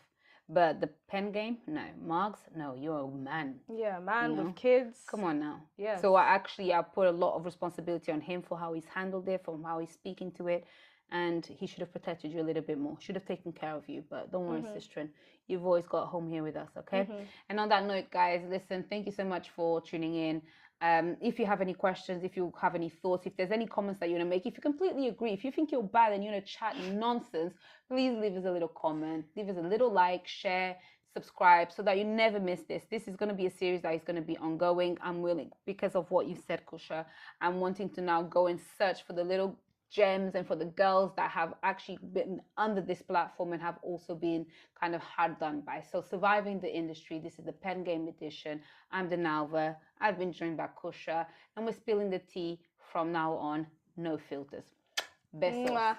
But the Pengame, no. Margs, no, you're a man. Yeah, man with kids. Come on now. Yeah. So I put a lot of responsibility on him for how he's handled it, from how he's speaking to it. And he should have protected you a little bit more. Should have taken care of you. But don't worry, sister. You've always got home here with us, okay? And on that note, guys, listen, thank you so much for tuning in. If you have any questions, if you have any thoughts, if there's any comments that you want to make, if you completely agree, if you think you're bad and you want to chat nonsense, please leave us a little comment, leave us a little like, share, subscribe, so that you never miss this. This is going to be a series that is going to be ongoing. I'm willing, because of what you said, Cucha, I'm wanting to now go and search for the little gems and for the girls that have actually been under this platform and have also been kind of hard done by. So surviving the industry, this is the Pengame edition. I'm Denalva. I've been joined by Cucha, and we're spilling the tea from now on. No filters. Besos.